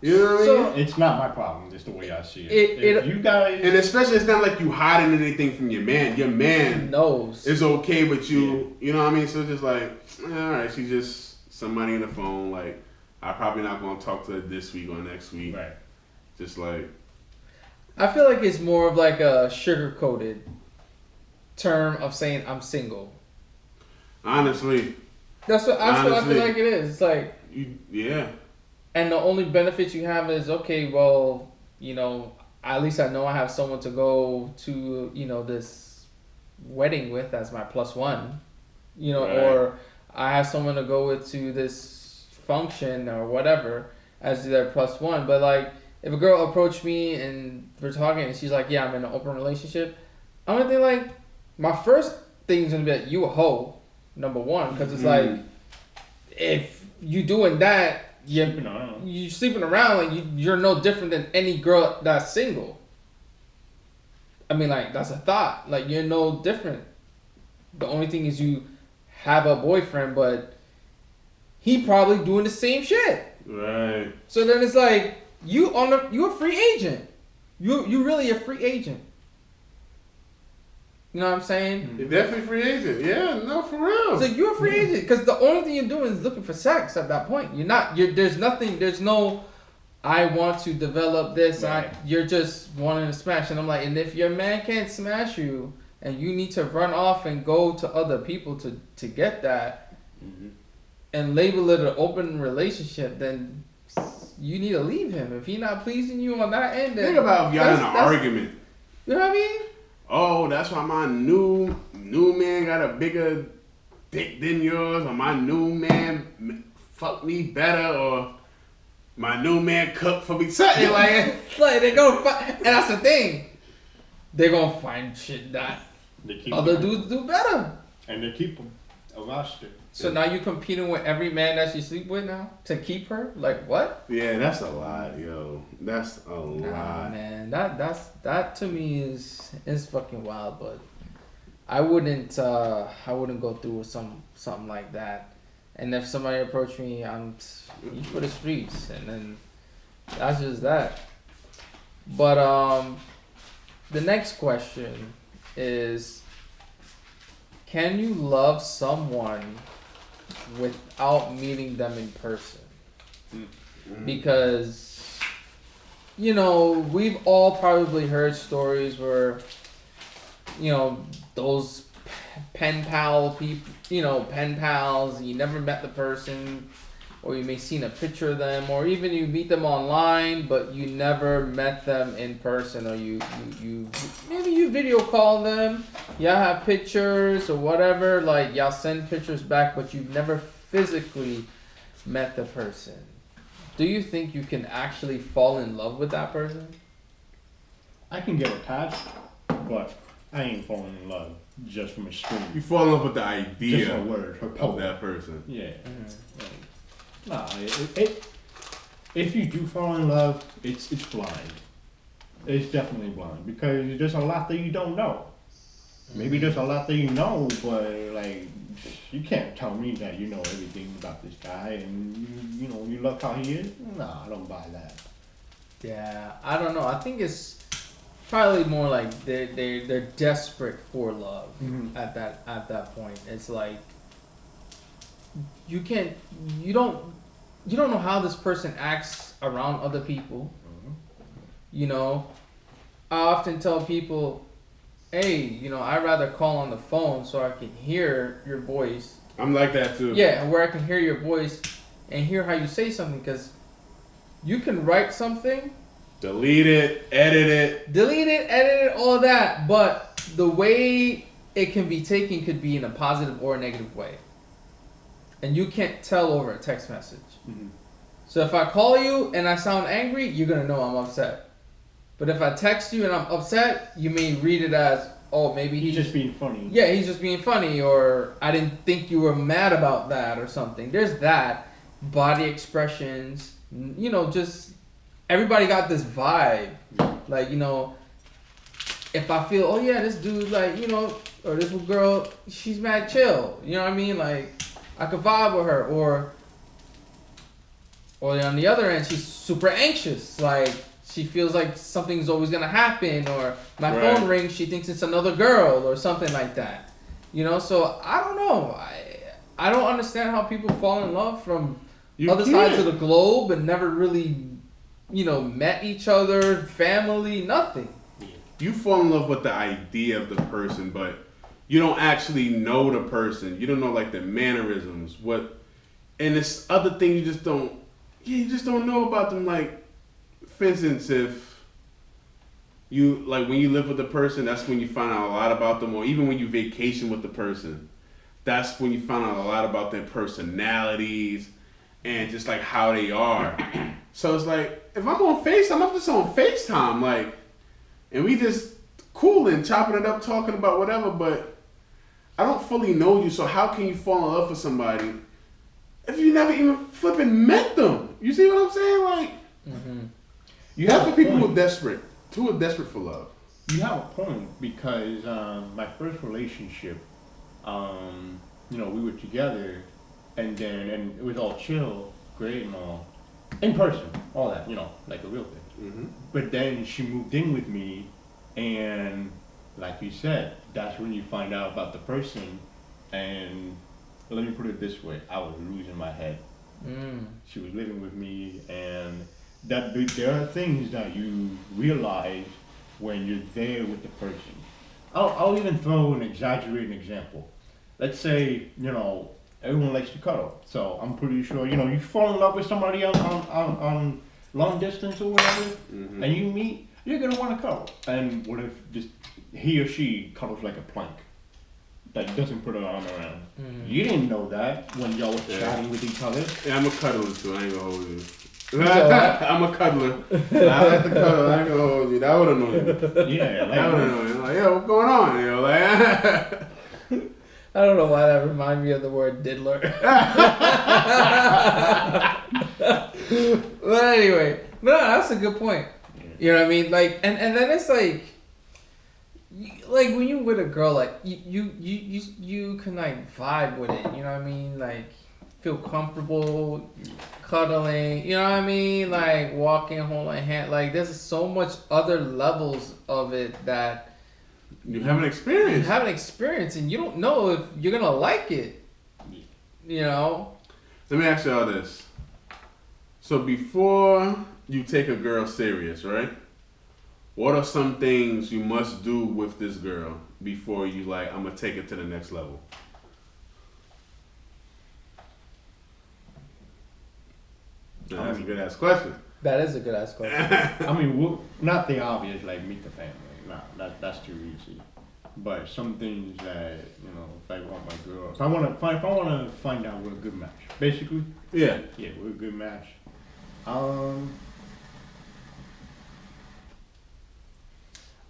You know what I mean? It's not my problem. Just the way I see it. If you guys, and especially it's not like you hiding anything from your man. Your man knows is okay with you. You know what I mean? So it's just like, all right, she's just somebody on the phone. Like, I'm probably not gonna talk to her this week or next week. Right. Just like, I feel like it's more of like a sugar-coated term of saying I'm single. Honestly, that's what I feel like it is. It's like, and the only benefit you have is, okay, well, at least I know I have someone to go to, this wedding with as my plus one, or I have someone to go with to this function or whatever as their plus one. But, like, if a girl approached me and we're talking and she's like, yeah, I'm in an open relationship, I'm going to think, like, my first thing is going to be like, you a hoe, number one, because it's like, if you doing that, you sleeping around, like you're no different than any girl that's single. I mean, like, that's a thought. Like, you're no different. The only thing is you have a boyfriend, but he probably doing the same shit. Right. So then it's like, you a free agent. You really a free agent. You know what I'm saying? You're definitely a free agent. Yeah, no, for real. So you're a free agent because the only thing you're doing is looking for sex at that point. There's no, I want to develop this. Right. You're just wanting to smash. And I'm like, and if your man can't smash you and you need to run off and go to other people to get that and label it an open relationship, then you need to leave him. If he's not pleasing you on that end, then think about if y'all in an argument. You know what I mean? Oh, that's why my new man got a bigger dick than yours, or my new man fuck me better, or my new man cook for me. Something like they gonna find, and that's the thing. They're gonna find shit that other dudes do better. And they keep them a roster. So now you're competing with every man that you sleep with now to keep her? Like what? Yeah, that's a lot, yo. That's a lot. Man, that to me is fucking wild. But I wouldn't go through with something like that. And if somebody approached me, I'm each for the streets, and then that's just that. But the next question is, can you love someone without meeting them in person? Mm-hmm. Because, you know, we've all probably heard stories where, you know, those pen pals, you never met the person, or you may have seen a picture of them, or even you meet them online, but you never met them in person, or you maybe you video call them, y'all have pictures or whatever, like y'all send pictures back, but you've never physically met the person. Do you think you can actually fall in love with that person? I can get attached, but I ain't falling in love just from a screen. You fall in love with the idea just her word, her of that person. Yeah. Nah, if you do fall in love, it's blind. It's definitely blind because there's a lot that you don't know. Maybe there's a lot that you know, but like you can't tell me that you know everything about this guy and you love how he is. Nah, I don't buy that. Yeah, I don't know. I think it's probably more like they're desperate for love at that point. It's like you don't know how this person acts around other people. You know, I often tell people, hey, I'd rather call on the phone so I can hear your voice. I'm like that too. Yeah, where I can hear your voice and hear how you say something, because you can write something, delete it, edit it, all of that, but the way it can be taken could be in a positive or a negative way. And you can't tell over a text message. Mm-hmm. So if I call you and I sound angry, you're going to know I'm upset. But if I text you and I'm upset, you may read it as, oh, maybe he's just being funny. Yeah, he's just being funny, or I didn't think you were mad about that or something. There's that. Body expressions, just everybody got this vibe. Like, if I feel, oh yeah, this dude, like, or this girl, she's mad chill. You know what I mean? Like, I could vibe with her. Or on the other end, she's super anxious. Like, she feels like something's always going to happen. Or my phone rings, she thinks it's another girl or something like that. So I don't know. I don't understand how people fall in love from other sides of the globe and never really, met each other, family, nothing. You fall in love with the idea of the person, but you don't actually know the person. You don't know like the mannerisms, and this other thing you just don't know about them. Like, for instance, if you like when you live with the person, that's when you find out a lot about them. Or even when you vacation with the person, that's when you find out a lot about their personalities and just like how they are. So it's like, if I'm on FaceTime, I'm just on FaceTime, like, and we just cooling, chopping it up, talking about whatever, but I don't fully know you, so how can you fall in love with somebody if you never even flipping met them? You see what I'm saying? Like, you have the people who are desperate for love. You have a point, because my first relationship, we were together, and it was all chill, great and all, in person, all that, like a real thing. Mm-hmm. But then she moved in with me, and like you said, that's when you find out about the person. And let me put it this way, I was losing my head. She was living with me, and there are things that you realize when you're there with the person. I'll even throw an exaggerated example. Let's say, everyone likes to cuddle. So I'm pretty sure, you fall in love with somebody on long distance or whatever, and you meet, you're gonna want to cuddle. And what if just he or she cuddles like a plank that doesn't put her arm around? You didn't know that when y'all were chatting with each other. Yeah, I'm a cuddler too. I ain't gonna hold you. I'm a cuddler. I like to cuddle. I ain't gonna hold you. That would annoy you. Yeah, like, That would annoy you. Like, yo, what's going on? You know, like. I don't know why that reminded me of the word diddler. But anyway, no, that's a good point. You know what I mean? Like, and then it's like when you with a girl, like you can like vibe with it. You know what I mean? Like, feel comfortable cuddling. You know what I mean? Like walking, holding hand. Like, there's so much other levels of it that. You have an experience. You have an experience, and you don't know if you're gonna like it. You know. Let me ask y'all this. So before you take a girl serious, right? What are some things you must do with this girl before you like, I'm gonna take it to the next level? That's a good ass question. That is a good ass question. I mean, not the obvious, like meet the family. No, that's too easy. But some things that, you know, if I want my girl, if I want to find out we're a good match, basically. Yeah, we're a good match. I don't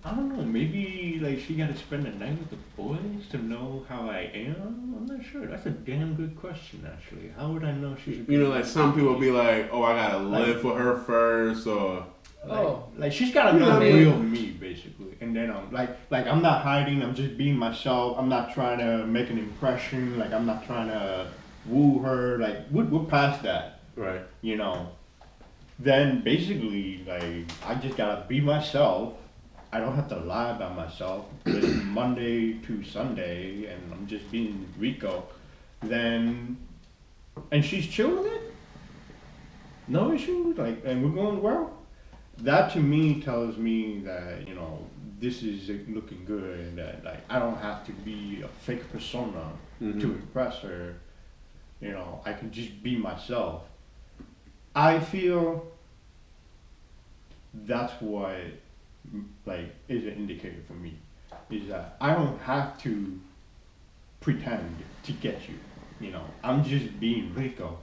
know. Maybe like she got to spend the night with the boys to know how I am. I'm not sure. That's a damn good question, actually. How would I know she's? You know, like some people be like, "Oh, I gotta live for her first," or like she's gotta know the real me, basically. And then I'm like I'm not hiding. I'm just being myself. I'm not trying to make an impression. Like I'm not trying to woo her. Like we're past that, right? You know. Then basically, like I just gotta be myself. I don't have to lie about myself. It's Monday to Sunday, and I'm just being Rico. Then, and she's chill with it. No issues. Like, and we're going well. That to me tells me that, you know, this is looking good, and that like I don't have to be a fake persona to impress her. You know, I can just be myself. I feel that's what like is an indicator for me, is that I don't have to pretend to get you. You know, I'm just being Rico,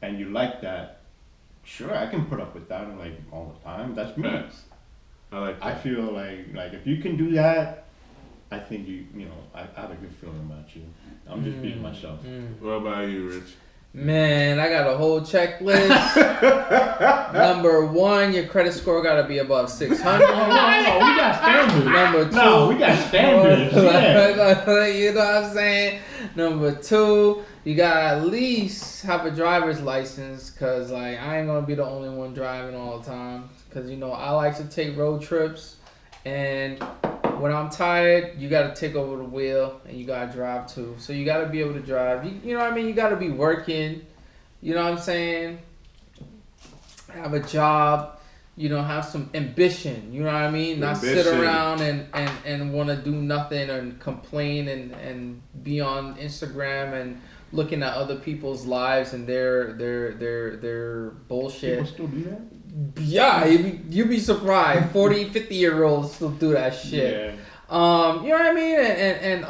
and you like that. Sure, I can put up with that like all the time. That's me. Yes. I like that. I feel like if you can do that, I think you know, I have a good feeling about you. I'm just being myself. What about you, Rich? Man, I got a whole checklist. Number 1, your credit score got to be above 600. No, we got standards. Number 2, no, we got standards. Yeah. You know what I'm saying? Number 2, you got to at least have a driver's license, because like I ain't going to be the only one driving all the time. Because, you know, I like to take road trips, and when I'm tired, you got to take over the wheel, and you got to drive too. So you got to be able to drive. You know what I mean? You got to be working. You know what I'm saying? Have a job. You know, have some ambition. You know what I mean? Not sit around and want to do nothing and complain and be on Instagram and looking at other people's lives and their bullshit. People still do that? Yeah, you'd be surprised. 40, 50-year-olds still do that shit. Yeah. You know what I mean? And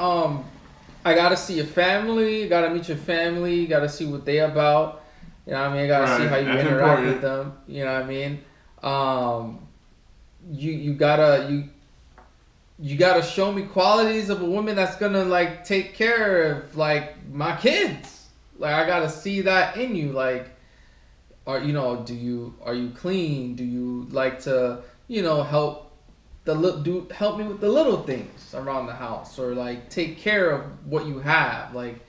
I gotta see your family. Gotta meet your family. Gotta see what they about. You know what I mean? I gotta see how you interact with them. You know what I mean? You gotta show me qualities of a woman that's gonna like take care of like my kids. Like I gotta see that in you. Like, are you clean? Do you like to help me with the little things around the house, or like take care of what you have? Like,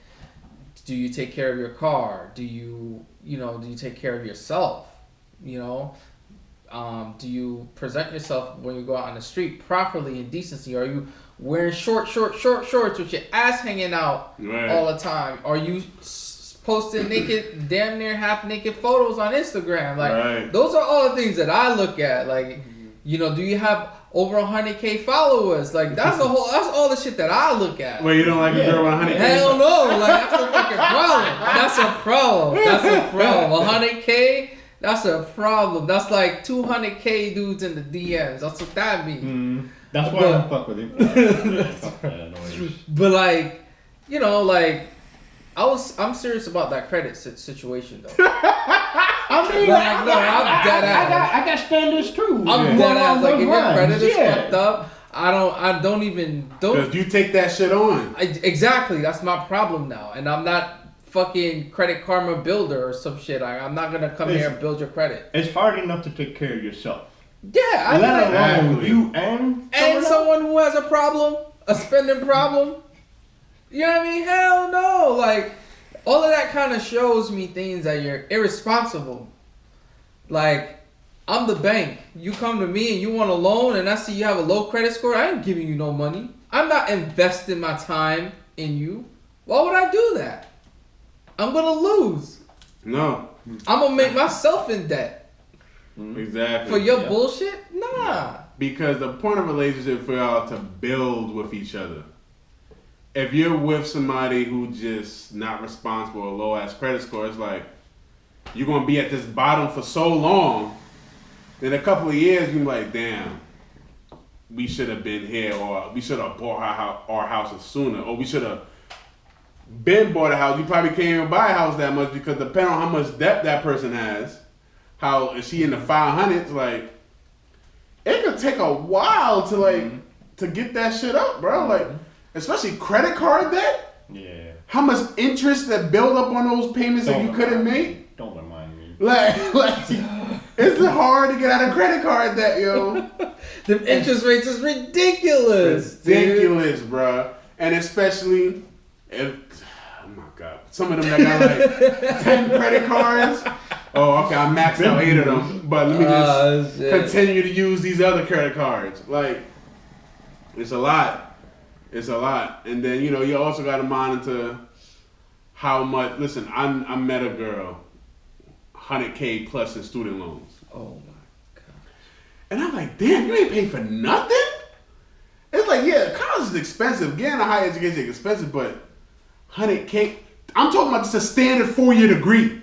do you take care of your car? Do you take care of yourself? Do you present yourself when you go out on the street properly in decency? Are you wearing shorts with your ass hanging out all the time? Are you posting naked, damn near half naked photos on Instagram? Like, those are all the things that I look at. Like, do you have over 100K followers? Like, that's all the shit that I look at. Wait, you don't like a girl with 100K? Hell no. Like, that's a fucking problem. That's a problem. 100K. That's a problem. That's like 200K dudes in the DMs. That's what that means. That's why I don't fuck with him. Fuck that noise. But like, you know, like I'm serious about that credit situation though. I mean, like, no, I'm dead ass. I got standards too. I'm dead ass. Like if your credit is fucked up, I don't even. Because you take that shit on. Exactly. That's my problem now, and I'm not fucking Credit Karma builder or some shit. I'm not gonna come here and build your credit. It's hard enough to take care of yourself. Yeah, let alone you and someone who has a problem, a spending problem. You know what I mean? Hell no. Like all of that kind of shows me things that you're irresponsible. Like I'm the bank. You come to me and you want a loan, and I see you have a low credit score. I ain't giving you no money. I'm not investing my time in you. Why would I do that? I'm gonna lose. No. I'm gonna make myself in debt. Exactly. For your bullshit? Nah. Because the point of a relationship is for y'all to build with each other. If you're with somebody who just not responsible or low ass credit score, it's like you're gonna be at this bottom for so long. In a couple of years, you're like, damn, we should have been here, or we should have bought our houses sooner, or we should have been bought a house. You probably can't even buy a house that much because depending on how much debt that person has, how is she in the 500s? Like, it could take a while to to get that shit up, bro. Like, especially credit card debt. Yeah. How much interest that build up on those payments that you couldn't make? Don't remind me. Like it's hard to get out of credit card debt, yo. The interest rates is ridiculous. Ridiculous, bro. And especially if, oh my God, some of them that got like 10 credit cards. Oh, okay, I maxed out 8 of them, but let me just continue to use these other credit cards. Like, it's a lot. It's a lot. And then, you know, you also got to monitor how much, listen, I met a girl, 100K plus in student loans. Oh my God. And I'm like, damn, you ain't paying for nothing? It's like, yeah, college is expensive. Getting a higher education is expensive, but 100K, I'm talking about just a standard 4-year degree.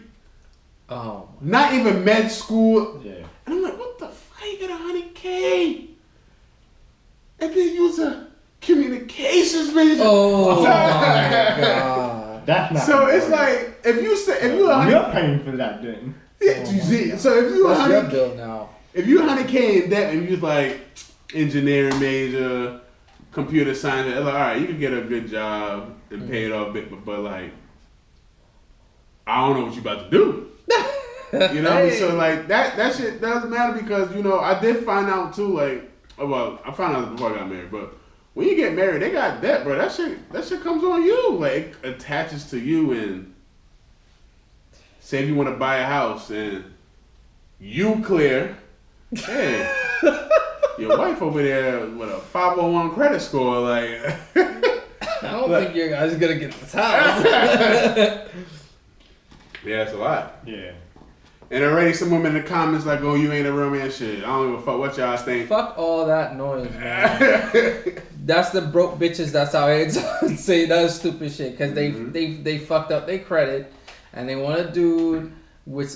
Oh. Not even med school. Yeah. And I'm like, what the fuck? You get 100K? And then use a communications major. Oh my God. That's not. So it's like if you 100, you're paying for that then. Yeah, you see. So if you That's your 100, bill now. if you 100K in debt and you was like engineering major, computer science, it's like all right, you can get a good job and pay it off, but like I don't know what you about to do. You know, hey. So like that shit doesn't matter because you know I did find out too. Like, well, I found out before I got married, but when you get married, they got debt, bro. That shit comes on you. Like it attaches to you. And say if you want to buy a house and you clear, hey, your wife over there with a 501 credit score, like I don't think your guy's gonna get this house. Yeah, it's a lot. Yeah. And already some women in the comments like, oh, you ain't a real man shit. I don't give a fuck what y'all think. Fuck all that noise, man. That's the broke bitches that's out here say that stupid shit. Because they fucked up their credit and they want a dude with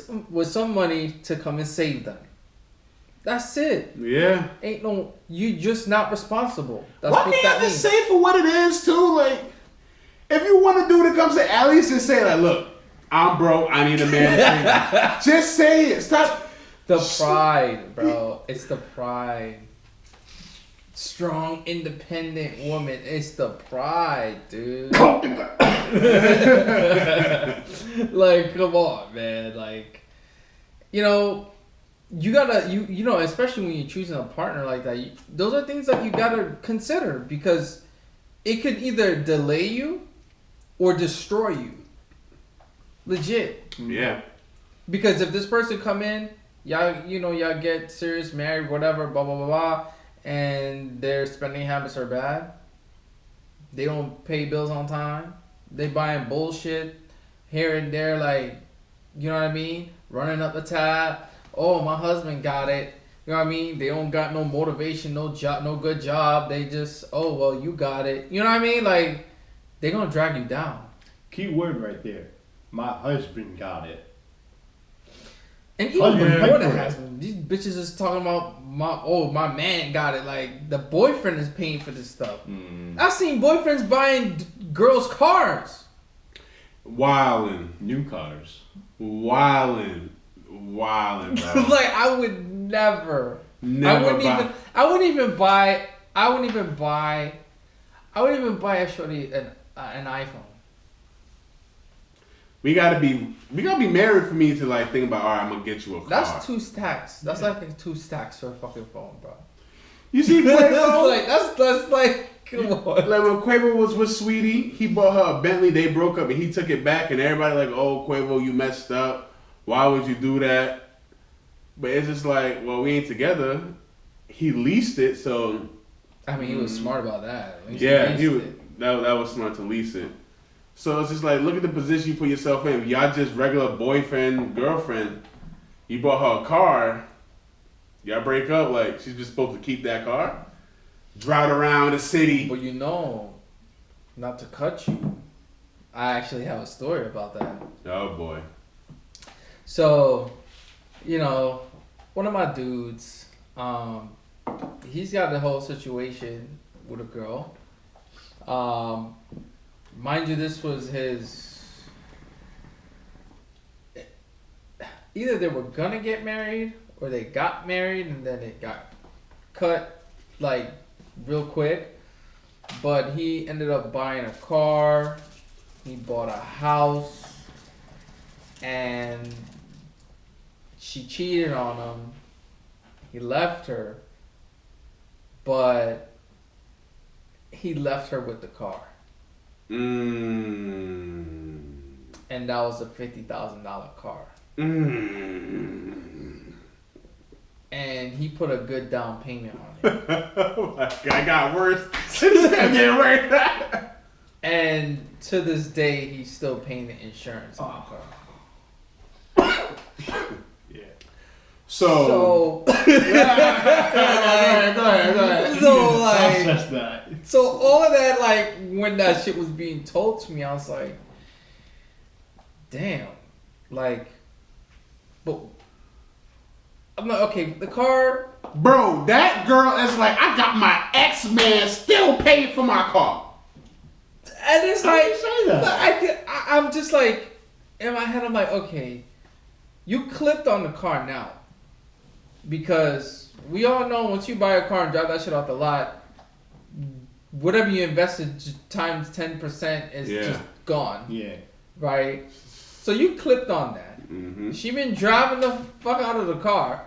some money to come and save them. That's it. Yeah. Ain't no, you just not responsible. That's why can't you just say it for what it is, too? Like, if you want a dude to come say, at least just say, like, look, I'm broke. I need a man to save me. Just say it. Stop. The pride, bro. It's the pride. Strong, independent woman. It's the pride, dude. Like, come on, man. Like, you know, you gotta, you know, especially when you're choosing a partner like that, those are things that you gotta consider because it could either delay you or destroy you. Legit. Yeah. Because if this person come in, y'all get serious, married, whatever, blah, blah, blah, blah, and their spending habits are bad. They don't pay bills on time. They buying bullshit here and there, like, you know what I mean? Running up the tab. Oh, my husband got it. You know what I mean? They don't got no motivation, no job, no good job. They just, oh, well, you got it. You know what I mean? Like, they gonna drag you down. Key word right there. My husband got it. And even before that happened, these bitches is talking about my man got it. Like the boyfriend is paying for this stuff. I've seen boyfriends buying girls' cars. Wildin'. New cars. Wildin', bro. Like I would never. I wouldn't even buy a shorty an iPhone. We gotta be married for me to like think about. All right, I'm gonna get you a car. That's 2 stacks. That's like 2 stacks for a fucking phone, bro. You see, Quavo? that's like come on. Like when Quavo was with Sweetie, he bought her a Bentley. They broke up, and he took it back, and everybody like, "Oh, Quavo, you messed up. Why would you do that?" But it's just like, well, we ain't together. He leased it, so. I mean, he was smart about that. Yeah, he was. That was smart to lease it. So it's just like, look at the position you put yourself in. If y'all just regular boyfriend, girlfriend, you bought her a car, y'all break up, like, she's just supposed to keep that car? Drive around the city. But not to cut you, I actually have a story about that. Oh, boy. So, one of my dudes, he's got the whole situation with a girl. Mind you, this was either they were gonna get married or they got married and then it got cut like real quick. But he ended up buying a car, he bought a house, and she cheated on him. He left her, but he left her with the car. And that was a $50,000 car. And he put a good down payment on it. Oh my God, I got worse. Getting worse. And to this day, he's still paying the insurance on the car. Yeah. So go ahead. So like, process that. So all of that, like when that shit was being told to me, I was like, damn, like, but I'm like, okay, the car. Bro, that girl is like, I got my ex-man still paid for my car. And it's How like, do you say that? I'm just like, in my head, I'm like, okay, you clipped on the car now. Because we all know once you buy a car and drive that shit off the lot, whatever you invested times 10% is just gone. Yeah. Right? So you clipped on that. Mm-hmm. She been driving the fuck out of the car.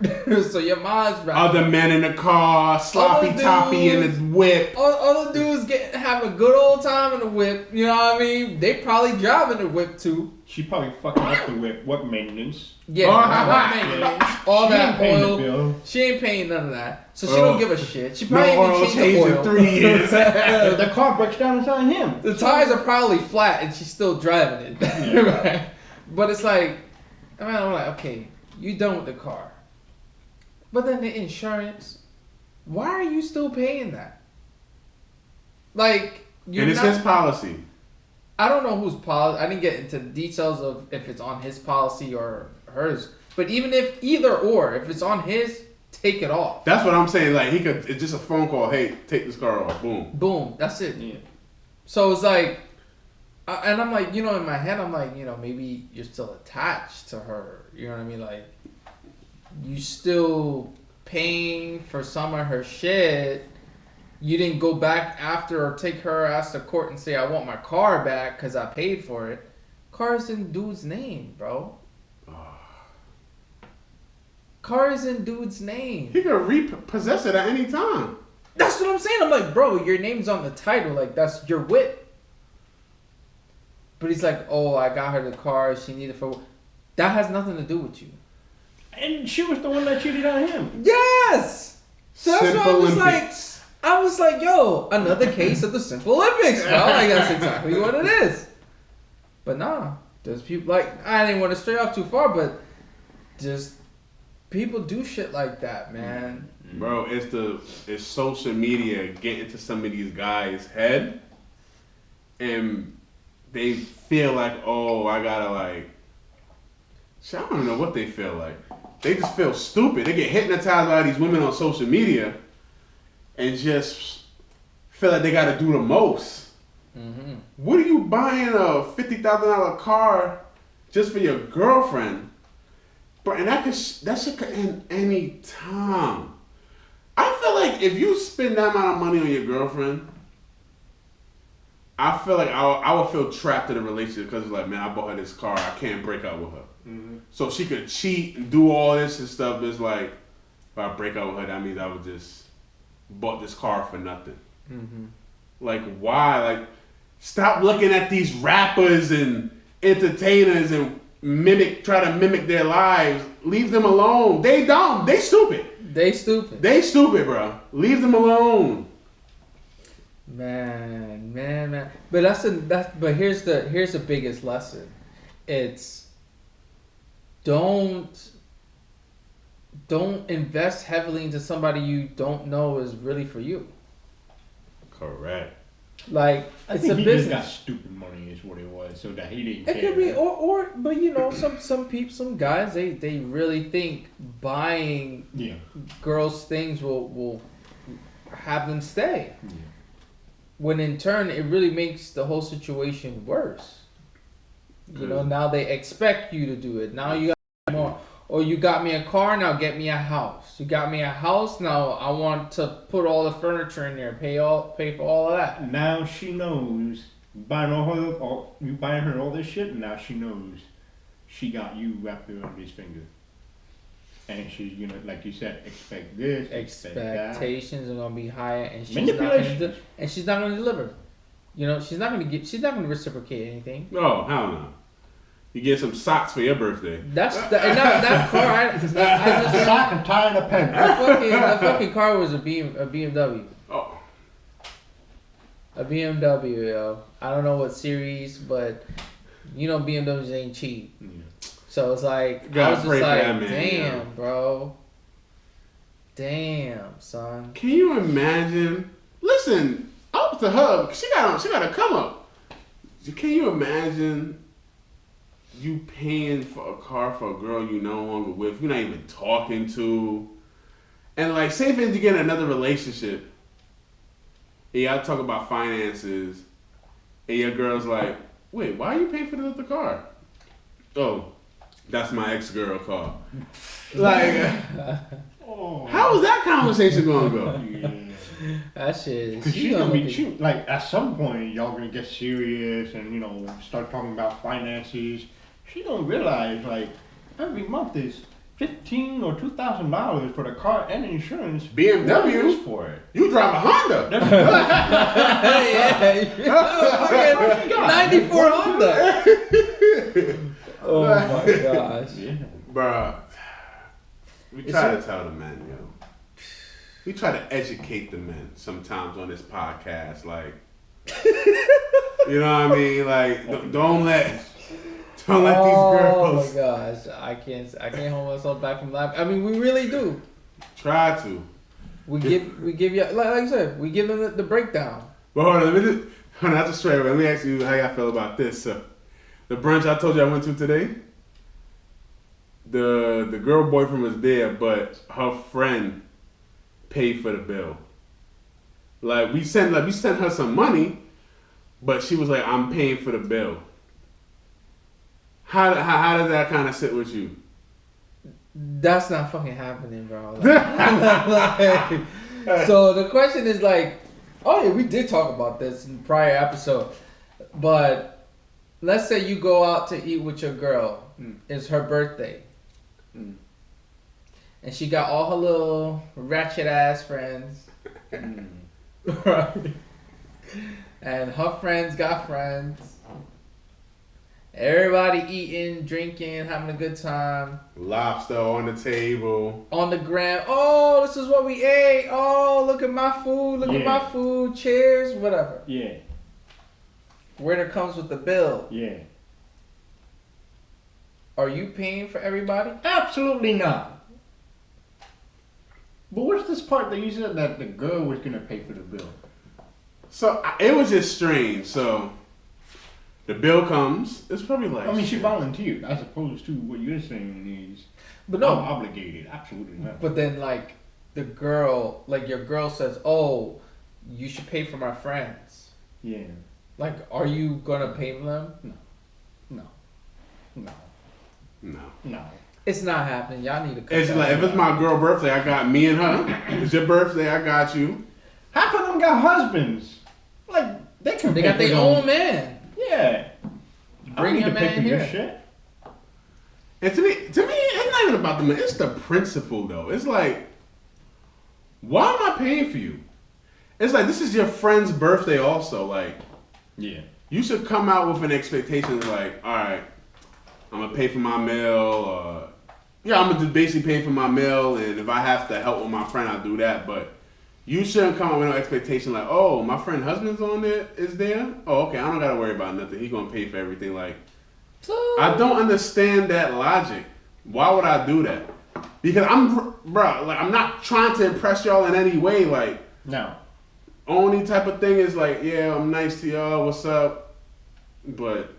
So your mom's right. Other men in the car, sloppy toppy in his whip. Other dudes having a good old time in the whip. You know what I mean? They probably driving the whip too. She probably fucking up the whip. What maintenance? Yeah, what maintenance? All She that ain't paying the oil. bill. She ain't paying none of that. So she don't give a shit. She No probably oil ain't change changed the in oil. 3 years. If the car breaks down, it's on him. The tires are probably flat and she's still driving it. Yeah. Right? But it's like, I'm like, okay, you done with the car. But then the insurance, why are you still paying that? Like, And it's his policy. I don't know whose policy. I didn't get into the details of if it's on his policy or hers. But even if either or, if it's on his, take it off. That's what I'm saying. Like, it's just a phone call. Hey, take this car off. Boom. Boom. That's it. Yeah. So it's like, and I'm like, in my head, I'm like, maybe you're still attached to her. You know what I mean? Like, you still paying for some of her shit. You didn't go back after or take her ass to court and say, I want my car back because I paid for it. Car's in dude's name, bro. Car is in dude's name. He can repossess it at any time. That's what I'm saying. I'm like, bro, your name's on the title. Like, that's your whip. But he's like, oh, I got her the car. She needed it for... That has nothing to do with you. And she was the one that cheated on him. Yes! So that's Simple why Olympics. I was like, yo, another case of the Simple Olympics, bro. Like, that's exactly what it is. But nah, there's people like, I didn't want to stray off too far, but just people do shit like that, man. Bro, it's social media getting to some of these guys' head, and they feel like, oh, I gotta like, I don't know what they feel like. they just feel stupid. They get hypnotized by these women on social media and just feel like they got to do the most. Mm-hmm. What are you buying a $50,000 car just for your girlfriend? But and that shit could end any time. I feel like if you spend that amount of money on your girlfriend, I feel like I would feel trapped in a relationship because it's like, man, I bought her this car. I can't break up with her. Mm-hmm. So she could cheat and do all this and stuff. It's like, if I break up with her, that means I would just bought this car for nothing. Mm-hmm. Like, why? Like, stop looking at these rappers and entertainers and try to mimic their lives. Leave them alone. They dumb. They stupid. They stupid, bro. Leave them alone. Man. But here's the biggest lesson. It's don't invest heavily into somebody you don't know is really for you. Correct. Like, I think he just got stupid money is what it was, so that he didn't care. It could be, but you know, some guys they really think buying girls things will have them stay. Yeah. When in turn it really makes the whole situation worse. You know, now they expect you to do it. Now you got more. Or you got me a car, now get me a house. You got me a house, now I want to put all the furniture in there, pay for all of that. Now she knows, you buying her all this shit, and now she knows she got you wrapped around his finger. And she's gonna, like you said, expect this, expectations are gonna be higher, and she's not gonna deliver. You know, she's not gonna reciprocate anything. Oh, hell no. You get some socks for your birthday. That car. I just sock and tie and a pen. The fucking car was a BMW. Oh. A BMW, yo. I don't know what series, but you know BMWs ain't cheap. Yeah. So it's like I was just like, damn, bro. Damn, son. Can you imagine? Listen, up to her. She got a come up. Can you imagine? You paying for a car for a girl you no longer with, you're not even talking to, and like, say if you get in another relationship, and y'all talk about finances, and your girl's like, wait, why are you paying for the other car? Oh, that's my ex-girl car. Like, how is that conversation gonna go? Yeah. That shit. Because she's gonna be like, at some point, y'all gonna get serious and, you know, start talking about finances. She gonna realize, like, every month is $1,500 or $2,000 for the car and insurance. BMW for it. You drive a Honda. Yeah. 94 Honda. Oh my gosh. Yeah. Bruh. We try to tell the men, yo. We try to educate the men sometimes on this podcast, like, you know what I mean? Like, don't let these girls. Oh my gosh, I can't hold myself back from laughing. I mean, we really do. Try to. We give you, like I said, we give them the breakdown. But hold on, that's a straight away. Let me ask you how y'all feel about this. So, the brunch I told you I went to today, the girl boyfriend was there, but her friend paid for the bill. Like, we sent her some money, but she was like, I'm paying for the bill. How does that kind of sit with you? That's not fucking happening, bro. Like, so the question is like, oh yeah, we did talk about this in the prior episode, but let's say you go out to eat with your girl. It's her birthday. And she got all her little ratchet ass friends. Right? And her friends got friends. Everybody eating, drinking, having a good time. Lobster on the table. On the gram. Oh, this is what we ate. Oh, look at my food. Look at my food. Cheers. Whatever. Yeah. Winner comes with the bill. Yeah. Are you paying for everybody? Absolutely not. But what's this part that you said that the girl was going to pay for the bill? So, it was just strange. So, The bill comes. It's probably like. I mean, she volunteered as opposed to what you're saying is. But no, I'm obligated. Absolutely not. But then like the girl, like your girl says, "Oh, you should pay for my friends." Yeah. Like, are you gonna pay for them? No. It's not happening. Y'all need to. Cut It's that like if out. it's my girl birthday, I got me and her. It's your birthday, I got you. Half of them got husbands. Like they can. They pay got for their them. own man. Yeah. I Bring don't need your to pay man for your here. shit. And to me, it's not even about the money. It's the principle, though. It's like, why am I paying for you? It's like this is your friend's birthday, also. Like, Yeah. you should come out with an expectation like, all right, I'm gonna pay for my meal. Yeah, I'm gonna just basically pay for my meal, and if I have to help with my friend, I'll do that. But you shouldn't come out with no expectation like, oh, my friend husband's on there, is there? Oh, okay, I don't gotta worry about nothing. He's gonna pay for everything. Like, I don't understand that logic. Why would I do that? Because I'm not trying to impress y'all in any way. Like, No. only type of thing is like, yeah, I'm nice to y'all. What's up? But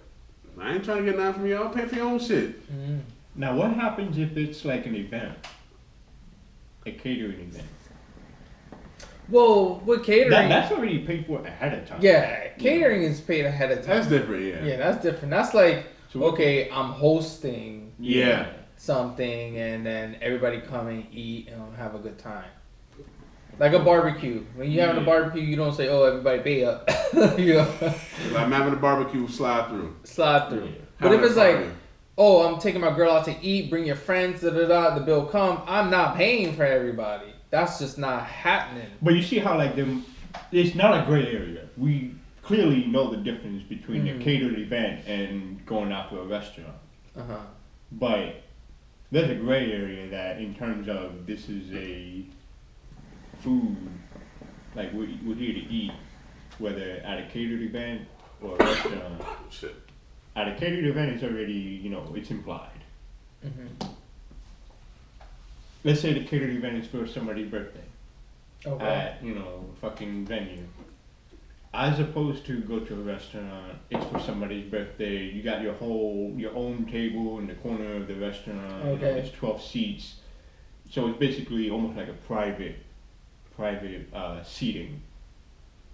I ain't trying to get nothing from y'all. Pay for your own shit. Mm. Now, what happens if it's like an event, a catering event? Well, with catering, That's already paid for ahead of time. yeah, catering is paid ahead of time. That's different, yeah. Yeah, that's different. That's like, So okay, I'm hosting Yeah. something, and then everybody come and eat and have a good time. Like a barbecue. When you're having a barbecue, you don't say, "Oh, everybody pay up." You know, If I'm having a barbecue, slide through. slide through. Yeah. But if Having it's a like, party. "Oh, I'm taking my girl out to eat. Bring your friends." Da da da. The bill come. I'm not paying for everybody. That's just not happening. But you see how like them, it's not a gray area. We clearly know the difference between a catered event and going out to a restaurant. But there's a gray area that in terms of this is a food, like we're here to eat, whether at a catered event or a restaurant. Shit. At a catered event, it's already, it's implied. Let's say the catered event is for somebody's birthday Okay. at, fucking venue. As opposed to go to a restaurant, it's for somebody's birthday. You got your own table in the corner of the restaurant. Okay. It's 12 seats, so it's basically almost like a private seating.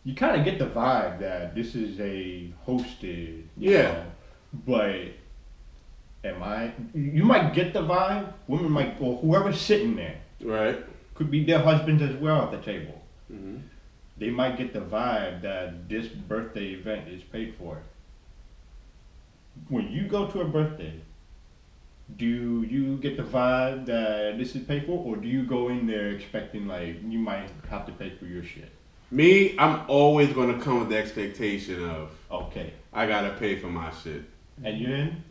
You kind of get the vibe that this is a hosted. Yeah. But you might get the vibe. Women might, or whoever's sitting there, Right. could be their husbands as well at the table. Mm-hmm. They might get the vibe that this birthday event is paid for. When you go to a birthday, do you get the vibe that this is paid for, or do you go in there expecting like you might have to pay for your shit? Me, I'm always gonna come with the expectation of Okay. I gotta pay for my shit. And you're in?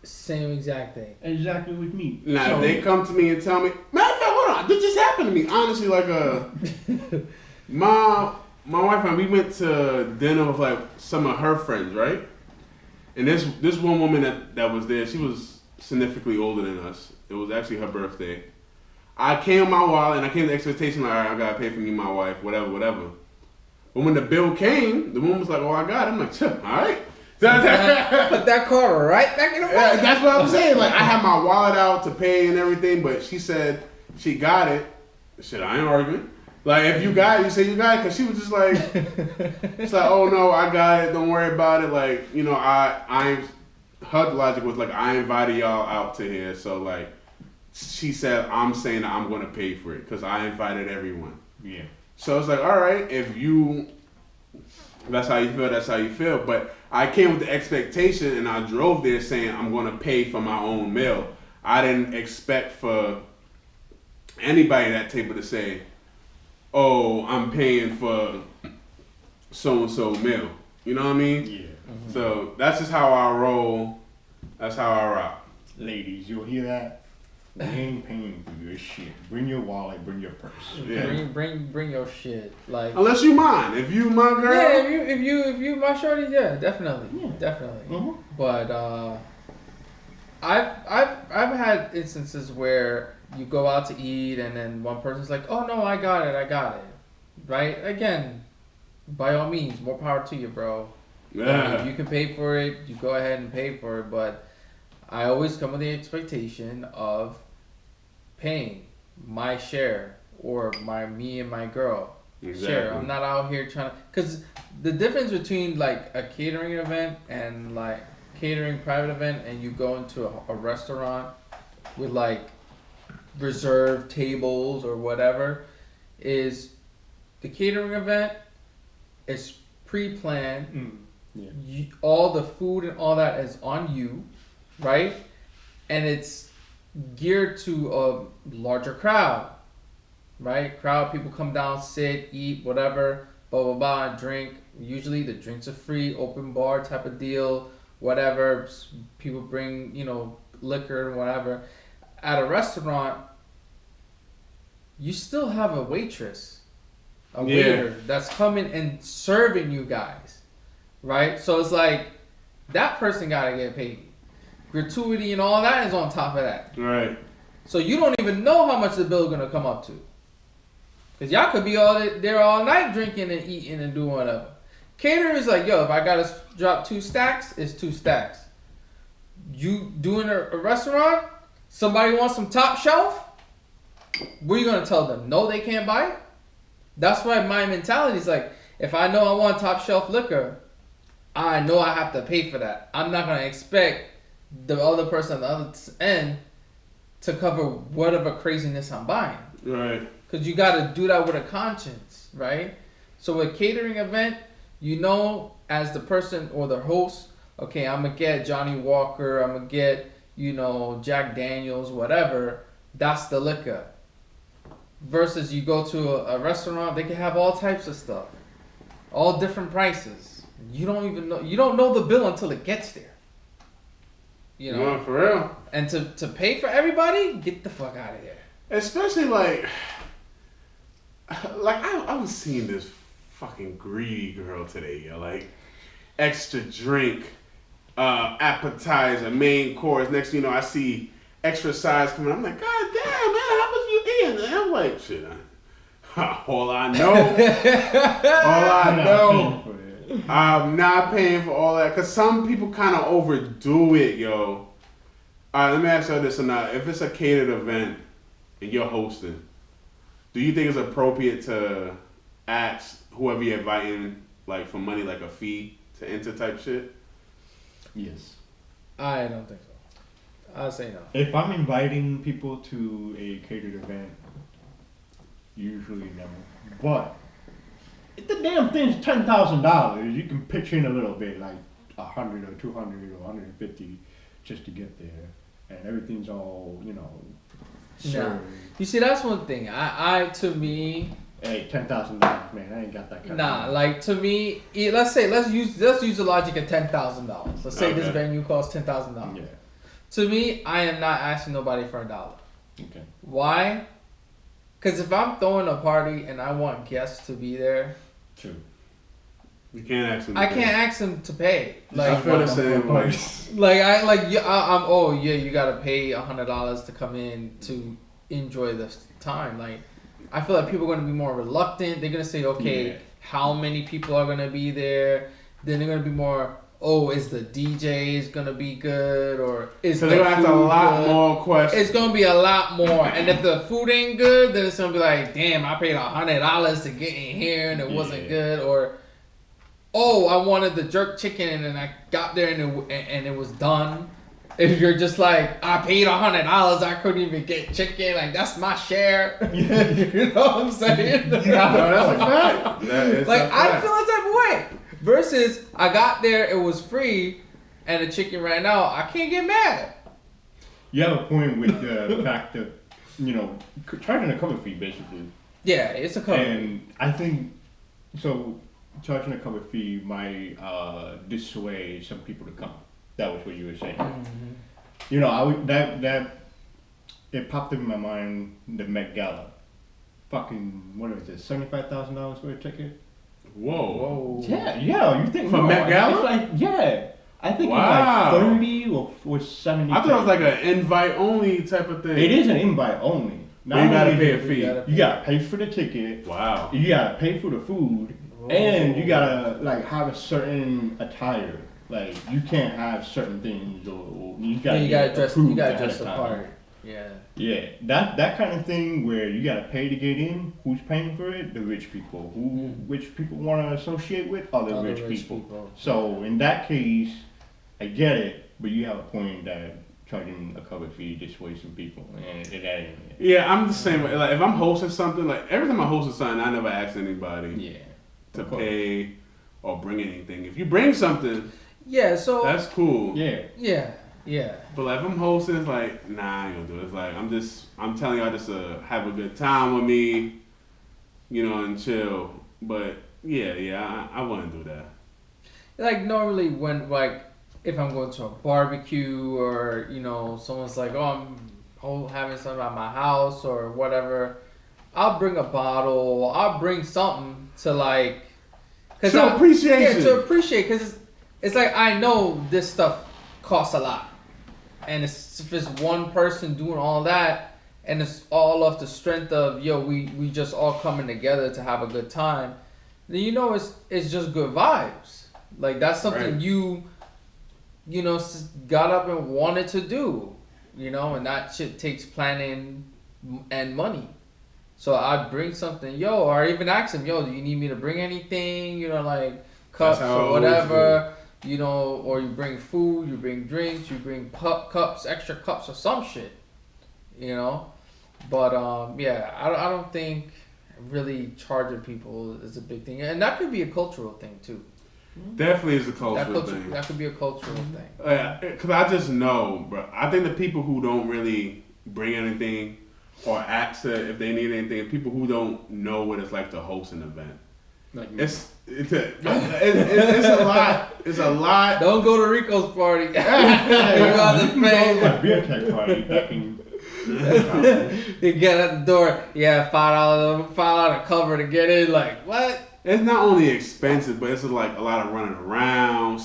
Same exact thing. Exactly with me. Now, So- if they come to me and tell me, matter of fact, hold on, this just happened to me. Honestly, like my wife and I, we went to dinner with like some of her friends, right? And this one woman that was there, she was significantly older than us. It was actually her birthday. I came with my wallet and I came with the expectation like, all right, I gotta pay for me, my wife, whatever. But when the bill came, the woman was like, "Oh, I got it." I'm like, all right. Put that card right back in the Yeah, wallet. that's what I'm saying. Like, I had my wallet out to pay and everything, but she said she got it. Shit, I ain't arguing. Like, if you got it, you say you got it, because she was just like, it's like, oh no, I got it, don't worry about it. Like, her logic was like, I invited y'all out to here, so like, she said, I'm saying that I'm going to pay for it, because I invited everyone. Yeah. So it's like, all right, that's how you feel, that's how you feel. But I came with the expectation and I drove there saying I'm going to pay for my own meal. I didn't expect for anybody at that table to say, oh, I'm paying for so-and-so meal. You know what I mean? Yeah. Mm-hmm. So that's just how I roll. That's how I rock. Ladies, you'll hear that? We ain't paying for your shit. Bring your wallet, bring your purse. Yeah. Bring your shit. Like, Unless you mine. If you my girl. yeah, if you my shorty, yeah, definitely. Mm-hmm. But I've had instances where you go out to eat and then one person's like, "Oh no, I got it." Right? Again, by all means, more power to you, bro. If you can pay for it, you go ahead and pay for it. But I always come with the expectation of paying my share or me and my girl share. I'm not out here trying to, because the difference between like a catering event and like catering private event and you go into a restaurant with like reserved tables or whatever is the catering event is pre-planned. All the food and all that is on you, right? And it's geared to a larger crowd, right? People come down, sit, eat, whatever, blah, blah, blah, drink. Usually the drinks are free, open bar type of deal, whatever. People bring, liquor and whatever. At a restaurant, you still have a waitress, a waiter that's coming and serving you guys, right? So it's like, that person gotta get paid. Gratuity and all that is on top of that. Right. So you don't even know how much the bill is gonna come up to. Cause y'all could be there all night drinking and eating and doing whatever. Caterer is like, yo, if I gotta drop 2 stacks, it's 2 stacks. You doing a restaurant, somebody wants some top shelf, what are you gonna tell them? No, they can't buy it? That's why my mentality is like, if I know I want top shelf liquor, I know I have to pay for that. I'm not gonna expect the other person on the other end to cover whatever craziness I'm buying. Right. Because you got to do that with a conscience, right? So a catering event, as the person or the host, okay, I'm going to get Johnny Walker, I'm going to get, Jack Daniels, whatever. That's the liquor. Versus you go to a restaurant, they can have all types of stuff. All different prices. You don't know the bill until it gets there. No, for real. And to pay for everybody, get the fuck out of here. Especially like I was seeing this fucking greedy girl today, yo. Like, extra drink, appetizer, main course. Next thing you know, I see extra size coming. I'm like, God damn, man, how much you eating? And I'm like, shit. All I know, I'm not paying for all that. Because some people kind of overdo it, yo. All right, let me ask you this or not. If it's a catered event and you're hosting, do you think it's appropriate to ask whoever you're inviting, like, for money, like a fee to enter type shit? Yes. I don't think so. I'll say no. If I'm inviting people to a catered event, usually no. But if the damn thing's $10,000, you can pitch in a little bit, like $100 or $200 or $150 just to get there, and everything's all served. Nah. You see, that's one thing. To me. Hey, $10,000, man, I ain't got that kind of money. Like, to me, let's use the logic of $10,000. Let's say this venue costs $10,000. Yeah. To me, I am not asking nobody for $1. Okay. Why? Because if I'm throwing a party and I want guests to be there, true. You can't ask them. I can't ask them to pay. Like, I feel the same way. You gotta pay $100 to come in to enjoy this time. Like, I feel like people are gonna be more reluctant. They're gonna say, okay, how many people are gonna be there? Then they're gonna be more, is the DJ gonna be good, or is the food ask a lot more questions. It's gonna be a lot more, and if the food ain't good, then it's gonna be like, damn, I paid $100 to get in here and it wasn't good, or I wanted the jerk chicken and I got there and it was done. If you're just like, I paid $100, I couldn't even get chicken, like, that's my share. You know what I'm saying? That's a fact. I feel that type of way. Versus, I got there, it was free, and the chicken ran out. I can't get mad. You have a point with the fact that, charging a cover fee, basically. Yeah, it's a cover. And I think, charging a cover fee might dissuade some people to come. That was what you were saying. Mm-hmm. It popped in my mind, the Met Gala. Fucking, what is it, $75,000 for a ticket? Whoa. Yeah, you think for Met Gala? I think it's like 30 or 70. I thought it was like an invite only type of thing. It is an invite only. Now you gotta pay a fee. You gotta pay for the ticket. Wow. You gotta pay for the food. And you gotta like have a certain attire. Like you can't have certain things, or you gotta dress. You gotta dress the part. Yeah. Yeah, that kind of thing where you gotta pay to get in. Who's paying for it? The rich people. Who rich people want to associate with? Other rich people. So in that case, I get it, but you have a point that charging a cover fee dissuades some people, and it ain't. Yeah, I'm the same way. Like if I'm hosting something, like every time I hosted something, I never ask anybody to pay or bring anything. If you bring something, so that's cool. Yeah. But like if I'm hosting, it's like, nah, I ain't gonna do it. It's like I'm telling y'all just to have a good time with me, and chill. But I wouldn't do that. Like normally when if I'm going to a barbecue or someone's like, oh, I'm having something at my house or whatever, I'll bring a bottle. I'll bring something to show appreciation. Yeah, to appreciate, because it's like I know this stuff costs a lot. And if it's one person doing all that, and it's all off the strength of we just all coming together to have a good time, then it's just good vibes. Like that's something you got up and wanted to do, and that shit takes planning and money. So I'd bring something, or even ask him, do you need me to bring anything? Like cups or whatever. Or you bring food, you bring drinks, you bring cups, extra cups or some shit, But I don't think really charging people is a big thing, and that could be a cultural thing too. Definitely is a cultural thing. That could be a cultural thing. Because I just know, bro. I think the people who don't really bring anything or ask if they need anything, people who don't know what it's like to host an event. It's a lot. It's a lot. Don't go to Rico's party. You got to pay. Beer keg party. You get at the door. Yeah, $5 cover to get in. Like what? It's not only expensive, but it's like a lot of running around.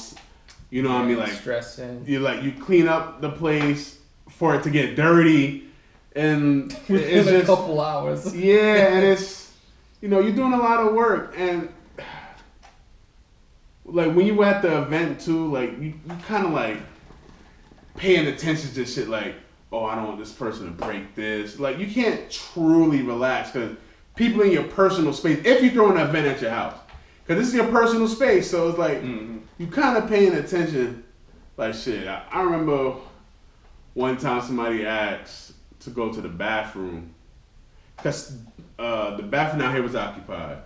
You know what I mean? Like stressing. You clean up the place for it to get dirty, and it's in a just couple hours. Yeah, and it's. You're doing a lot of work, and like when you at the event too, like you kind of like paying attention to shit like, oh, I don't want this person to break this. Like you can't truly relax because people in your personal space, if you throw an event at your house, because this is your personal space, so it's like you kind of paying attention. Like shit, I remember one time somebody asked to go to the bathroom because the bathroom out here was occupied.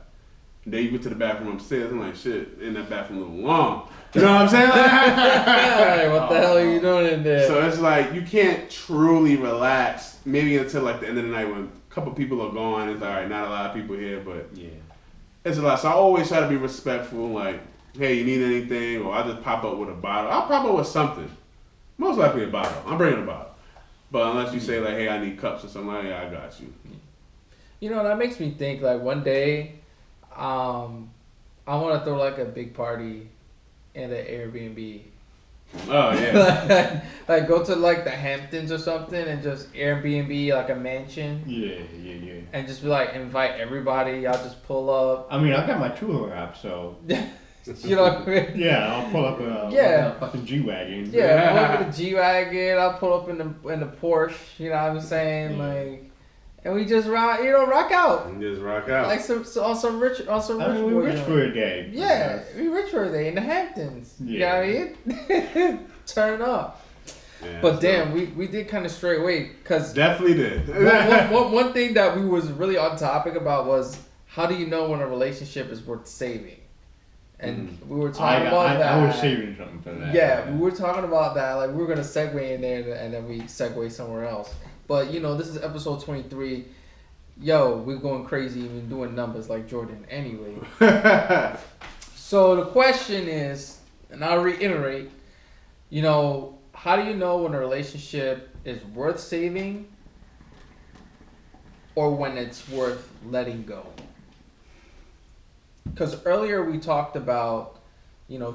Then you went to the bathroom upstairs. I'm like, shit, in that bathroom a little long. You know what I'm saying? Like, what the hell are you doing in there? So it's like you can't truly relax. Maybe until like the end of the night when a couple people are gone. It's all right, not a lot of people here, but it's a lot. So I always try to be respectful. Like, hey, you need anything? Or I'll just pop up with a bottle. I'll pop up with something. Most likely a bottle. I'm bringing a bottle. But unless you say like, hey, I need cups or something, like, yeah, I got you. That makes me think like one day, I want to throw like a big party in the Airbnb. Oh yeah. like go to like the Hamptons or something and just Airbnb like a mansion. Yeah. And just be like invite everybody. I'll just pull up. I mean, I got my tour app, so. You know what I mean? Yeah, I'll pull up a fucking G-Wagon. Yeah, I'll pull up in the G-Wagon. I'll pull up in the Porsche. You know what I'm saying? Like. And we just rock out. And just rock out. Like on some rich we're rich for a day. Yeah, we rich for a day in the Hamptons. Yeah. You know what I mean? Turn up. Yeah, but damn, we did kind of stray away because definitely did. one thing that we was really on topic about was how do you know when a relationship is worth saving? And we were talking about that. I was saving something for that. Yeah, we were talking about that. Like we were gonna segue in there and then we segue somewhere else. But, this is episode 23. We're going crazy even doing numbers like Jordan anyway. So the question is, and I'll reiterate, how do you know when a relationship is worth saving or when it's worth letting go? Because earlier we talked about,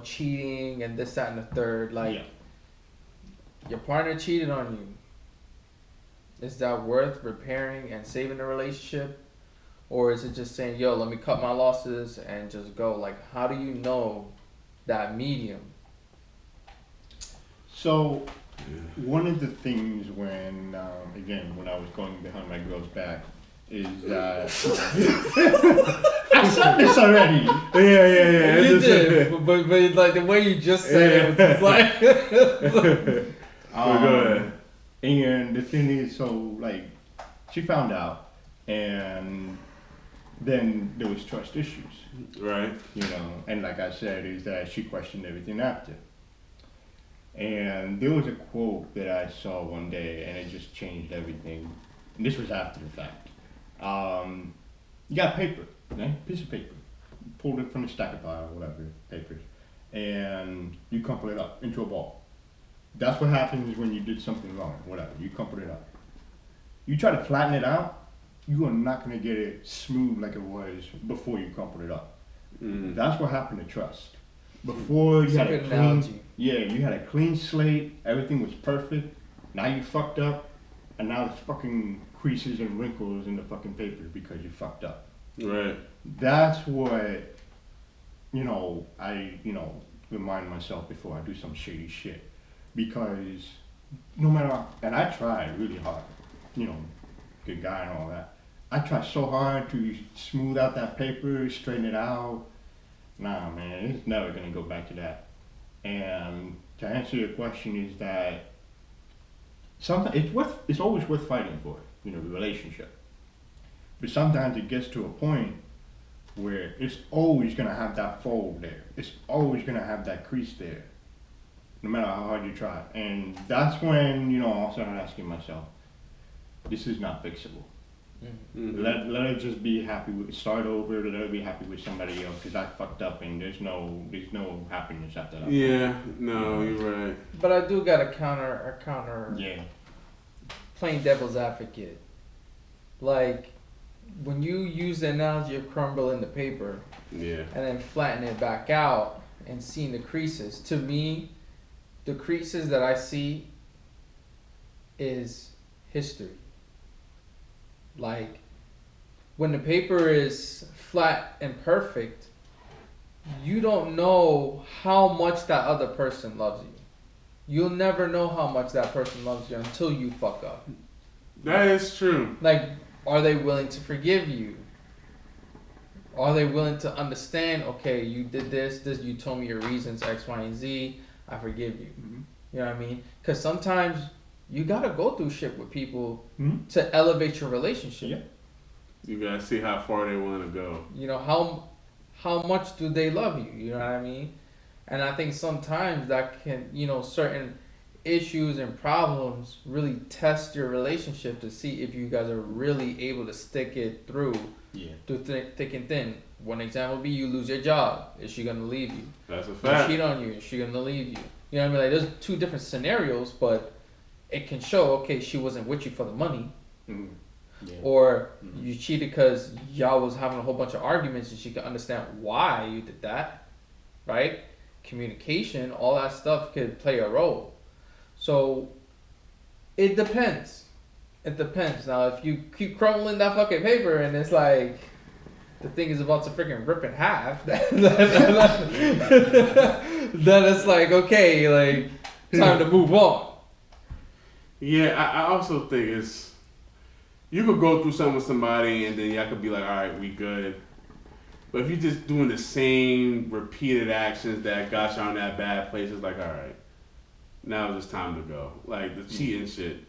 cheating and this, that, and the third. Like, your partner cheated on you. Is that worth repairing and saving the relationship? Or is it just saying, yo, let me cut my losses and just go? Like, how do you know that medium? So, one of the things when, again, when I was going behind my girl's back, is that I said this already. Yeah. You did, but like the way you just said it, it's like. Go ahead. And the thing is, so like, she found out, and then there was trust issues. Right. You know, and like I said, is that she questioned everything after. And there was a quote that I saw one day, and it just changed everything. And this was after the fact. You got paper, right? Piece of paper. You pulled it from the stack pile, whatever, papers, and you crumple it up into a ball. That's what happens when you did something wrong, whatever. You crumple it up. You try to flatten it out, you are not going to get it smooth like it was before you crumpled it up. Mm. That's what happened to trust. Before you had a clean, you had a clean slate, everything was perfect. Now you fucked up, and now there's fucking creases and wrinkles in the fucking paper because you fucked up. Right. That's what, I remind myself before I do some shady shit. Because no matter, and I tried really hard, good guy and all that. I tried so hard to smooth out that paper, straighten it out. Nah, man, it's never gonna go back to that. And to answer your question is that it's always worth fighting for, the relationship. But sometimes it gets to a point where it's always gonna have that fold there. It's always gonna have that crease there, no matter how hard you try. And that's when, I'll start asking myself, this is not fixable. Mm-hmm. Let her just be happy start over, let her be happy with somebody else, because I fucked up and there's no happiness after that. Yeah, no, you're right. But I do got a counter playing devil's advocate. Like, when you use the analogy of crumbling the paper and then flatten it back out and seeing the creases, to me, the creases that I see is history. Like, when the paper is flat and perfect, you don't know how much that other person loves you. You'll never know how much that person loves you until you fuck up. That is true. Like, are they willing to forgive you? Are they willing to understand, okay, you did this, you told me your reasons, X, Y, and Z, I forgive you. Mm-hmm. You know what I mean? Because sometimes you gotta go through shit with people to elevate your relationship. Yeah. You gotta see how far they want to go. How much do they love you? You know what I mean? And I think sometimes that can, certain issues and problems really test your relationship to see if you guys are really able to stick it through thick and thin. One example would be you lose your job. Is she gonna leave you? That's a fact. You cheat on you. Is she gonna leave you? You know what I mean? Like, there's two different scenarios, but it can show, okay, she wasn't with you for the money. Mm-hmm. Yeah. Or you cheated because y'all was having a whole bunch of arguments and she could understand why you did that, right? Communication, all that stuff could play a role. So, it depends. It depends. Now, if you keep crumbling that fucking paper and it's like, the thing is about to freaking rip in half, then it's like, okay, like, time to move on. Yeah, I also think you could go through something with somebody and then y'all could be like, all right, we good. But if you're just doing the same repeated actions that got you on that bad place, it's like, all right, now it's time to go. Like the cheating shit.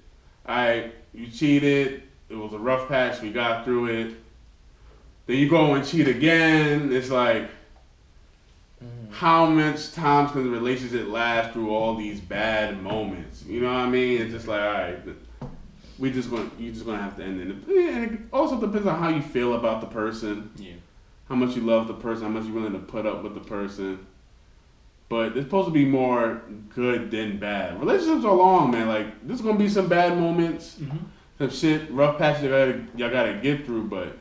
All right, you cheated. It was a rough patch. We got through it. Then you go and cheat again. It's like, how much time can the relationship last through all these bad moments? You know what I mean? It's just like, all right, you're just gonna have to end it. And it also depends on how you feel about the person. Yeah. How much you love the person. How much you're willing to put up with the person. But it's supposed to be more good than bad. Relationships are long, man. Like, there's gonna be some bad moments, some shit, rough patches y'all gotta get through, but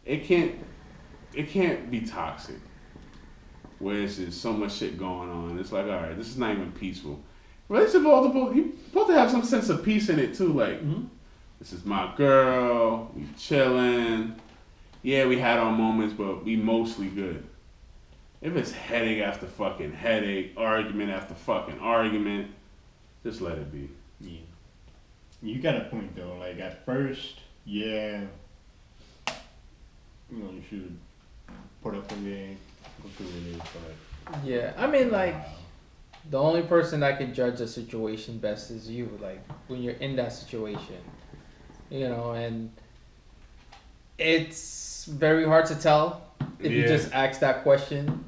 it can't be toxic. Where it's just so much shit going on. It's like, all right, this is not even peaceful. Relationship also you're supposed to have some sense of peace in it too. Like, This is my girl. We chilling. Yeah, we had our moments, but we mostly good. If it's headache after fucking headache, argument after fucking argument, just let it be. Yeah. You got a point though. Like at first, yeah, you should put up with it, go through with it, but Yeah, I mean, like, the only person that can judge a situation best is you. Like, when you're in that situation, and it's very hard to tell if you just ask that question.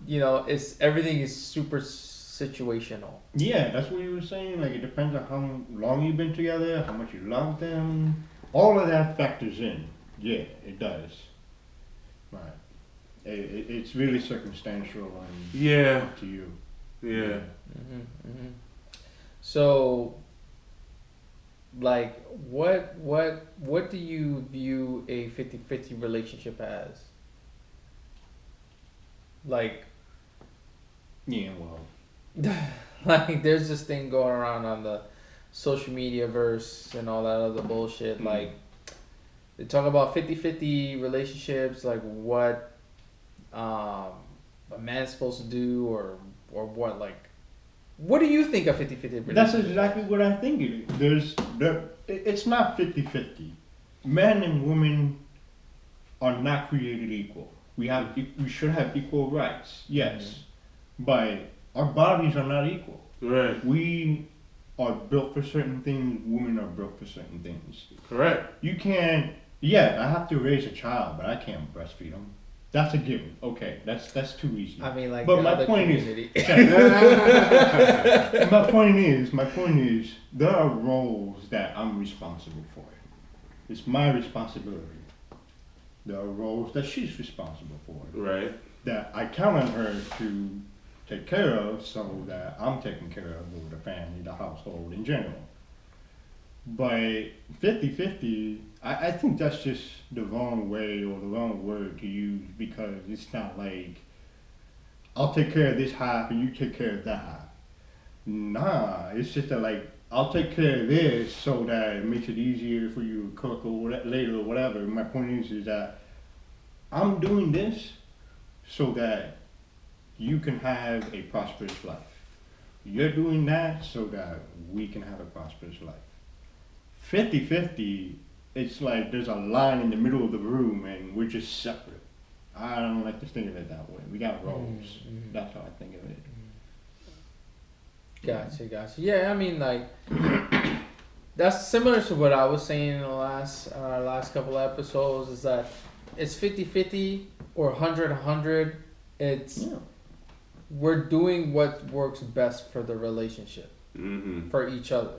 Everything is super situational. Yeah, that's what you were saying. Like, it depends on how long you've been together, how much you love them. All of that factors in. Yeah, it does. Right. It's really circumstantial and up to you. Yeah. So, like, what do you view a 50-50 relationship as? Like, yeah, well, like, there's this thing going around on the social media verse and all that other bullshit. Like, they talk about 50-50 relationships, like what a man's supposed to do or what, like, what do you think of 50-50 relationship? That's exactly what I think it is. It's not 50-50. Men and women are not created equal. We should have equal rights, yes, but our bodies are not equal. Right. We are built for certain things. Women are built for certain things. Correct. You can't. Yeah, I have to raise a child, but I can't breastfeed them. That's a given. Okay, that's too easy. I mean, like, but my point is, my point is, there are roles that I'm responsible for. It's my responsibility. There are roles that she's responsible for. Right. That I count on her to take care of, so that I'm taken care of with the family, the household in general. But 50-50, I think that's just the wrong way or the wrong word to use, because it's not like I'll take care of this half and you take care of that half. Nah, it's just that, like, I'll take care of this so that it makes it easier for you to cook or later or whatever. My point is that I'm doing this so that you can have a prosperous life. You're doing that so that we can have a prosperous life. 50-50, it's like there's a line in the middle of the room and we're just separate. I don't like to think of it that way. We got roles. That's how I think of it. Gotcha. Yeah, I mean, like, that's similar to what I was saying in the last couple of episodes, is that it's 50-50 or 100-100. It's we're doing what works best for the relationship, for each other.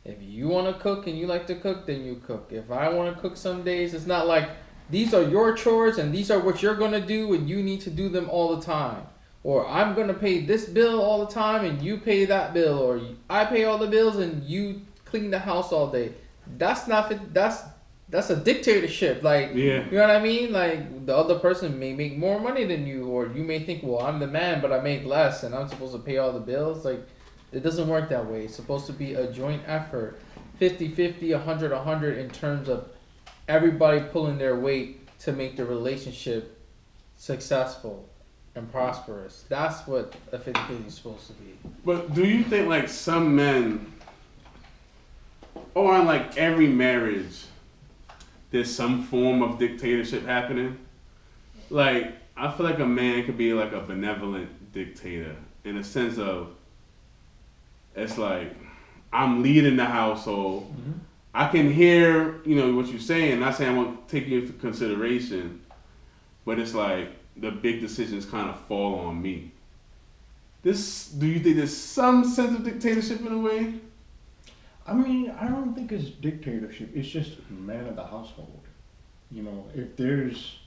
If you want to cook and you like to cook, then you cook. If I want to cook some days, it's not like these are your chores and these are what you're going to do and you need to do them all the time. Or I'm going to pay this bill all the time and you pay that bill. Or I pay all the bills and you clean the house all day. That's a dictatorship. Like, you know what I mean? Like, the other person may make more money than you, or you may think, well, I'm the man, but I make less and I'm supposed to pay all the bills. Like, it doesn't work that way. It's supposed to be a joint effort. 50-50, 100-100 in terms of everybody pulling their weight to make the relationship successful and prosperous. That's what a 50-50 is supposed to be. But do you think, like, some men, or in, like, every marriage, there's some form of dictatorship happening? Like, I feel like a man could be, like, a benevolent dictator in a sense of, it's like, I'm leading the household. I can hear, what you're saying. Not saying I won't take you into consideration, but it's like the big decisions kind of fall on me. Do you think there's some sense of dictatorship in a way? I mean, I don't think it's dictatorship. It's just man of the household. If there's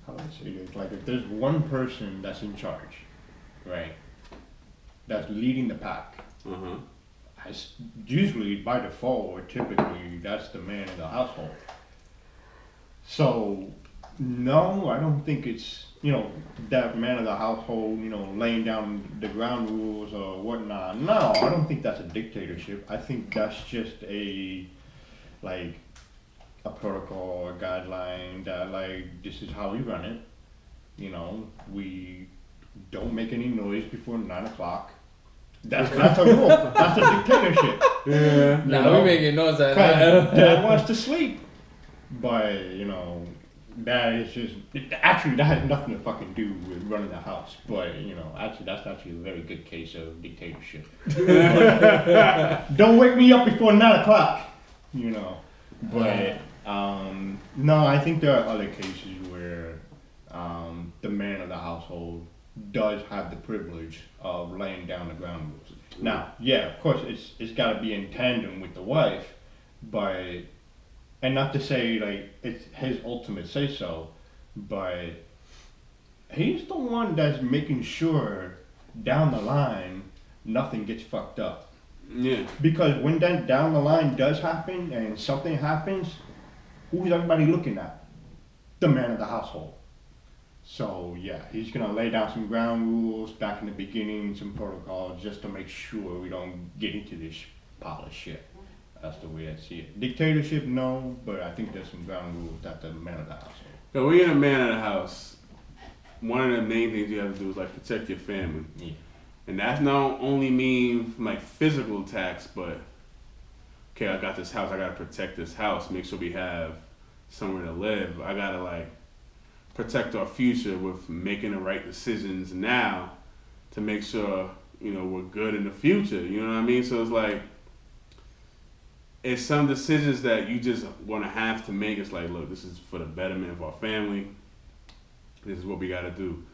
how do I say this? Like, if there's one person that's in charge, right? That's leading the pack. Usually, by default, or typically, that's the man in the household. So, no, I don't think it's that man of the household, laying down the ground rules or whatnot. No, I don't think that's a dictatorship. I think that's just a protocol or guideline that this is how we run it. We don't make any noise before 9 o'clock. That's a rule. That's a dictatorship. Yeah. We making noise at night. Dad wants to sleep, but that is just actually that has nothing to fucking do with running the house. But actually that's actually a very good case of dictatorship. Don't wake me up before 9 o'clock. But no, I think there are other cases where the man of the household does have the privilege of laying down the ground rules. Now, yeah, of course, it's got to be in tandem with the wife, and not to say it's his ultimate say so, but he's the one that's making sure down the line nothing gets fucked up. Yeah. Because when that down the line does happen and something happens, who's everybody looking at? The man of the household. So yeah, he's gonna lay down some ground rules back in the beginning, some protocols, just to make sure we don't get into this pile of shit. That's the way I see it. Dictatorship, no, but I think there's some ground rules that the man of the household. So when you're the man of the house, one of the main things you have to do is protect your family. Yeah. And that's not only mean physical attacks, but okay, I got this house, I gotta protect this house, make sure we have somewhere to live. I gotta protect our future with making the right decisions now to make sure, we're good in the future. You know what I mean? So it's some decisions that you just want to have to make. It's look, this is for the betterment of our family. This is what we got to do.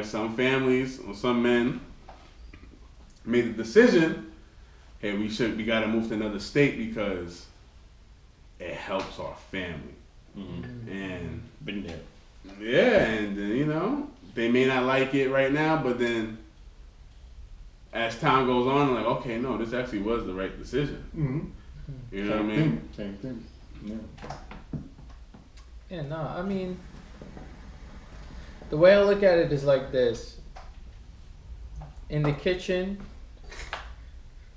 Some families or some men made the decision, hey, we got to move to another state because it helps our family. Mm-hmm. And been there. Yeah, and they may not like it right now, but then as time goes on, okay, no, this actually was the right decision. Mm-hmm. You know what I mean? Same thing. Yeah. Yeah, no, I mean, the way I look at it is like this. In the kitchen.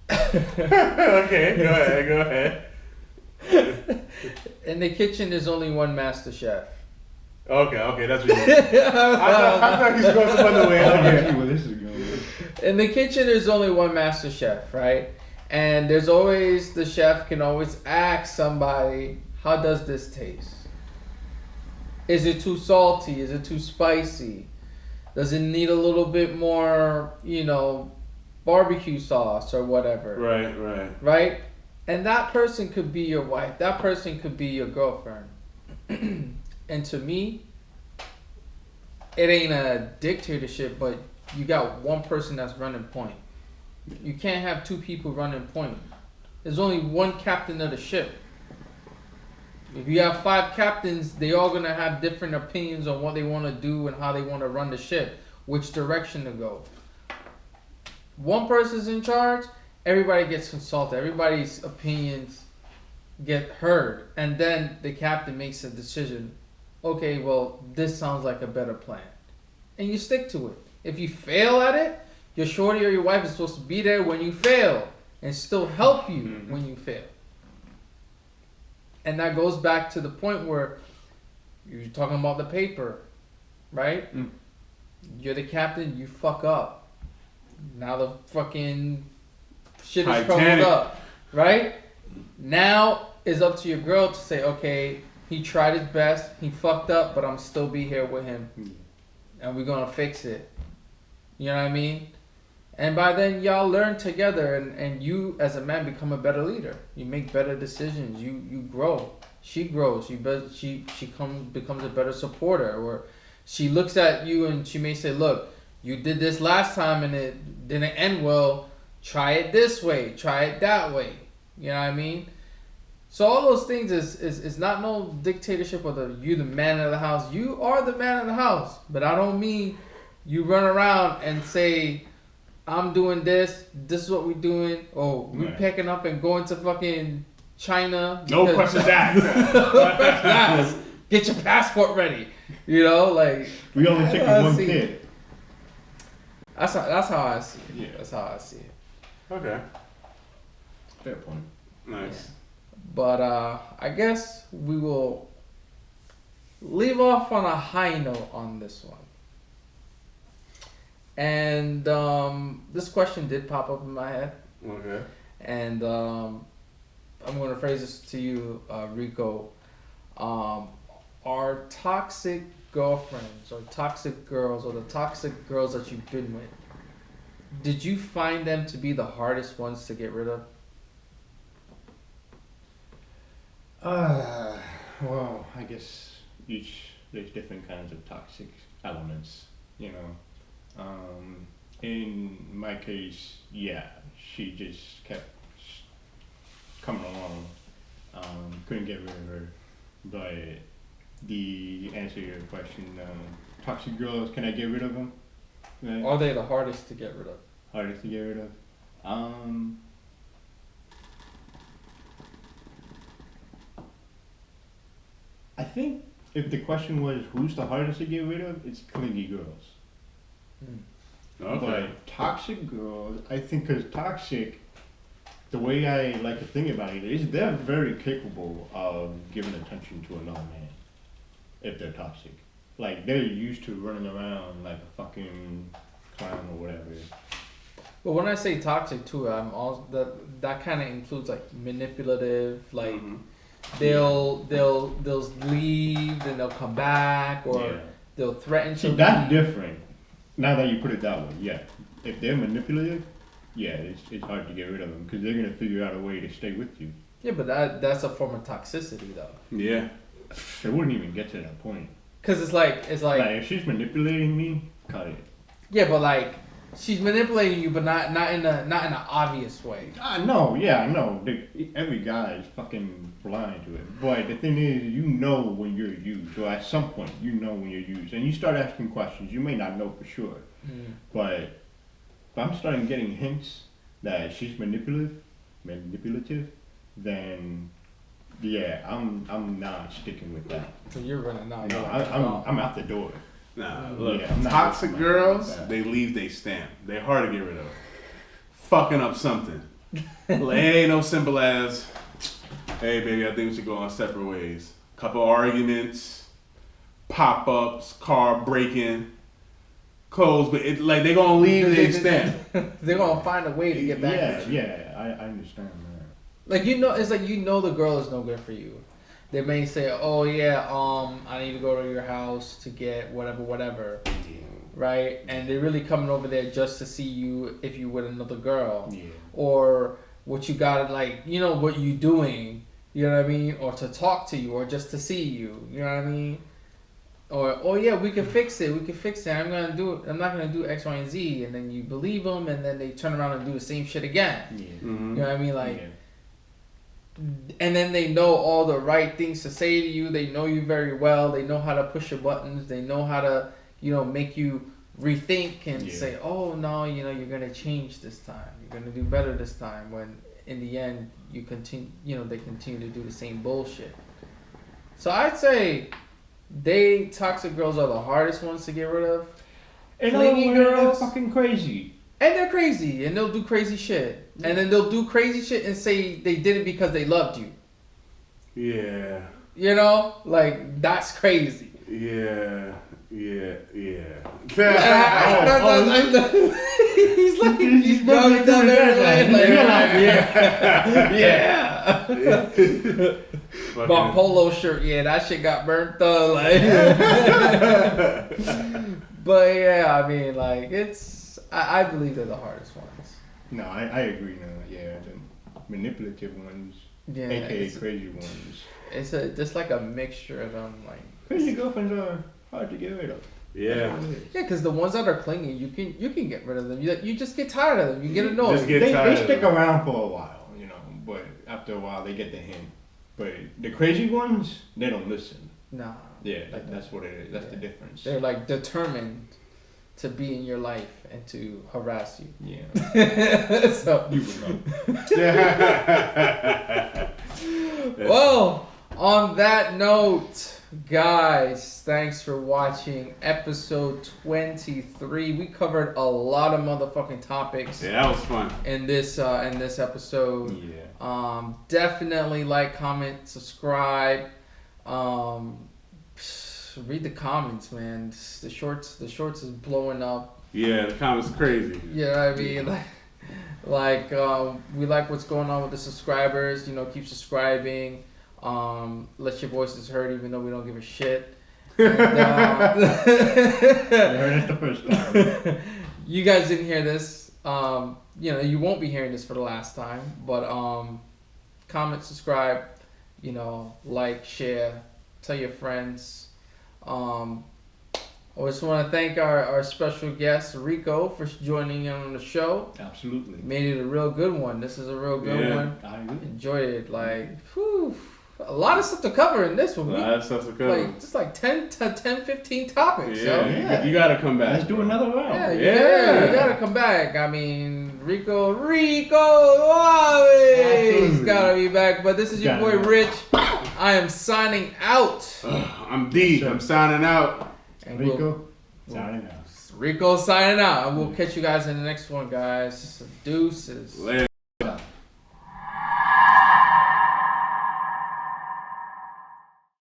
Okay, go ahead. In the kitchen, there's only one master chef. Okay, that's what you mean. I thought he was going some other way. Okay, where this is going. In the kitchen, there's only one master chef, right? And there's always, the chef can always ask somebody, how does this taste? Is it too salty? Is it too spicy? Does it need a little bit more, barbecue sauce or whatever? Right? And that person could be your wife. That person could be your girlfriend. And to me, it ain't a dictatorship, but you got one person that's running point. You can't have two people running point. There's only one captain of the ship. If you have 5 captains, they all gonna have different opinions on what they want to do and how they want to run the ship, which direction to go. One person's in charge, everybody gets consulted, everybody's opinions get heard, and then the captain makes a decision. Okay, well, this sounds like a better plan. And you stick to it. If you fail at it, your shorty or your wife is supposed to be there when you fail and still help you when you fail. And that goes back to the point where you're talking about the paper, right? Mm. You're the captain, you fuck up. Now the fucking shit is crumbled up, right? Now it's up to your girl to say, okay, he tried his best, he fucked up, but I'm still be here with him. And we're gonna fix it. You know what I mean? And by then y'all learn together, and you as a man become a better leader. You make better decisions. You grow. She grows. She becomes a better supporter. Or she looks at you and she may say, look, you did this last time and it didn't end well. Try it this way. Try it that way. You know what I mean? So all those things is not no dictatorship or you the man of the house. You are the man of the house. But I don't mean you run around and say, I'm doing this is what we're doing. Oh, we're picking up and going to fucking China. No questions asked. Get your passport ready. You know, like We only take one kid. That's how I see it. Yeah. That's how I see it. Okay. Fair point. Nice. But I guess we will leave off on a high note on this one. And this question did pop up in my head. Okay. And I'm going to phrase this to you, Rico. Are toxic girlfriends or toxic girls or the toxic girls that you've been with, did you find them to be the hardest ones to get rid of? Well, I guess there's different kinds of toxic elements, you know. In my case, yeah, she just kept coming along. Couldn't get rid of her. But the answer to your question, toxic girls, can I get rid of them? Right? Are they the hardest to get rid of? Hardest to get rid of? I think if the question was who's the hardest to get rid of, it's clingy girls. Okay. But toxic girls, I think, because toxic, the way I like to think about it is they're very capable of giving attention to another man if they're toxic. Like, they're used to running around like a fucking clown or whatever. But when I say toxic too, I'm also that kind of includes like manipulative, like they'll leave, then they'll come back, or they'll threaten to See, that's different. Now that you put it that way, yeah. If they're manipulative, yeah, it's hard to get rid of them because they're gonna figure out a way to stay with you. Yeah, but that's a form of toxicity though. Yeah. It wouldn't even get to that point. Cause it's like if she's manipulating me, cut it. Yeah, but like she's manipulating you, but not in an obvious way. I know, yeah, I know. Every guy is fucking blind to it. But the thing is, you know when you're used, or at some point you know when you're used, and you start asking questions. You may not know for sure, but if I'm starting getting hints that she's manipulative, then yeah, I'm not sticking with that. So you're running out. No, I'm out the door. Nah, look, Yeah, I'm not toxic with girls, that. they leave they stamp. They're hard to get rid of. Fucking up something. Like, ain't no simple as, hey baby, I think we should go our separate ways. Couple arguments, pop-ups, car breaking, clothes, but it, like they gonna leave they stamp. They're gonna find a way to get back. At you. Yeah, I understand that. Like it's like the girl is no good for you. They may say, "Oh yeah, I need to go to your house to get whatever," right? And they're really coming over there just to see you if you with another girl, or what you got, like what you doing, you know what I mean, or to talk to you, or just to see you, you know what I mean, or oh yeah, we can fix it. I'm not gonna do X, Y, and Z, and then you believe them, and then they turn around and do the same shit again. You know what I mean, like. Yeah. And then they know all the right things to say to you. They know you very well. They know how to push your buttons. They know how to, make you rethink and say, oh, no, you're going to change this time. You're going to do better this time. When in the end, they continue to do the same bullshit. So I'd say toxic girls are the hardest ones to get rid of. Clingy girls, they're fucking crazy. And they're crazy, and they'll do crazy shit. And then they'll do crazy shit and say they did it because they loved you. Yeah. Like, that's crazy. Yeah. He's going down there yeah. My polo shirt, that shit got burnt up. Like. But yeah, I mean, like, I believe they're the hardest ones. No, I agree now. Yeah, the manipulative ones, aka crazy ones. It's just like a mixture of them. Like crazy girlfriends are hard to get rid of. Yeah. Yeah, because the ones that are clingy, you can get rid of them. You just get tired of them. You get annoyed. They stick around for a while, but after a while they get the hint. But the crazy ones, they don't listen. Nah. Yeah, that's what it is. That's the difference. They're like determined to be in your life and to harass you. Yeah. So you would know. Well, on that note, Guys, thanks for watching episode 23. We covered a lot of motherfucking topics. Yeah, that was fun. In this episode. Yeah. Definitely like, comment, subscribe. Read the comments, man. The shorts is blowing up. Yeah, the comments crazy. Yeah, I mean, we like what's going on with the subscribers. Keep subscribing. Let your voices heard, even though we don't give a shit. And, You heard it the first time. you guys didn't hear this. You won't be hearing this for the last time. But comment, subscribe. Like, share, tell your friends. I just want to thank our special guest Rico for joining in on the show. Absolutely. Made it a real good one. This is a real good one. I agree. Enjoyed it. A lot of stuff to cover in this one. A lot of stuff to cover. Just 10 to 15 topics. Yeah, you gotta come back. Let's do another round. Yeah, you gotta come back. I mean, Rico Suave. He's gotta be back. But this is your boy Rich. I am signing out. I'm D. I'm signing out. And Rico, signing out. Rico signing out. And we'll catch you guys in the next one, guys. Deuces. Later.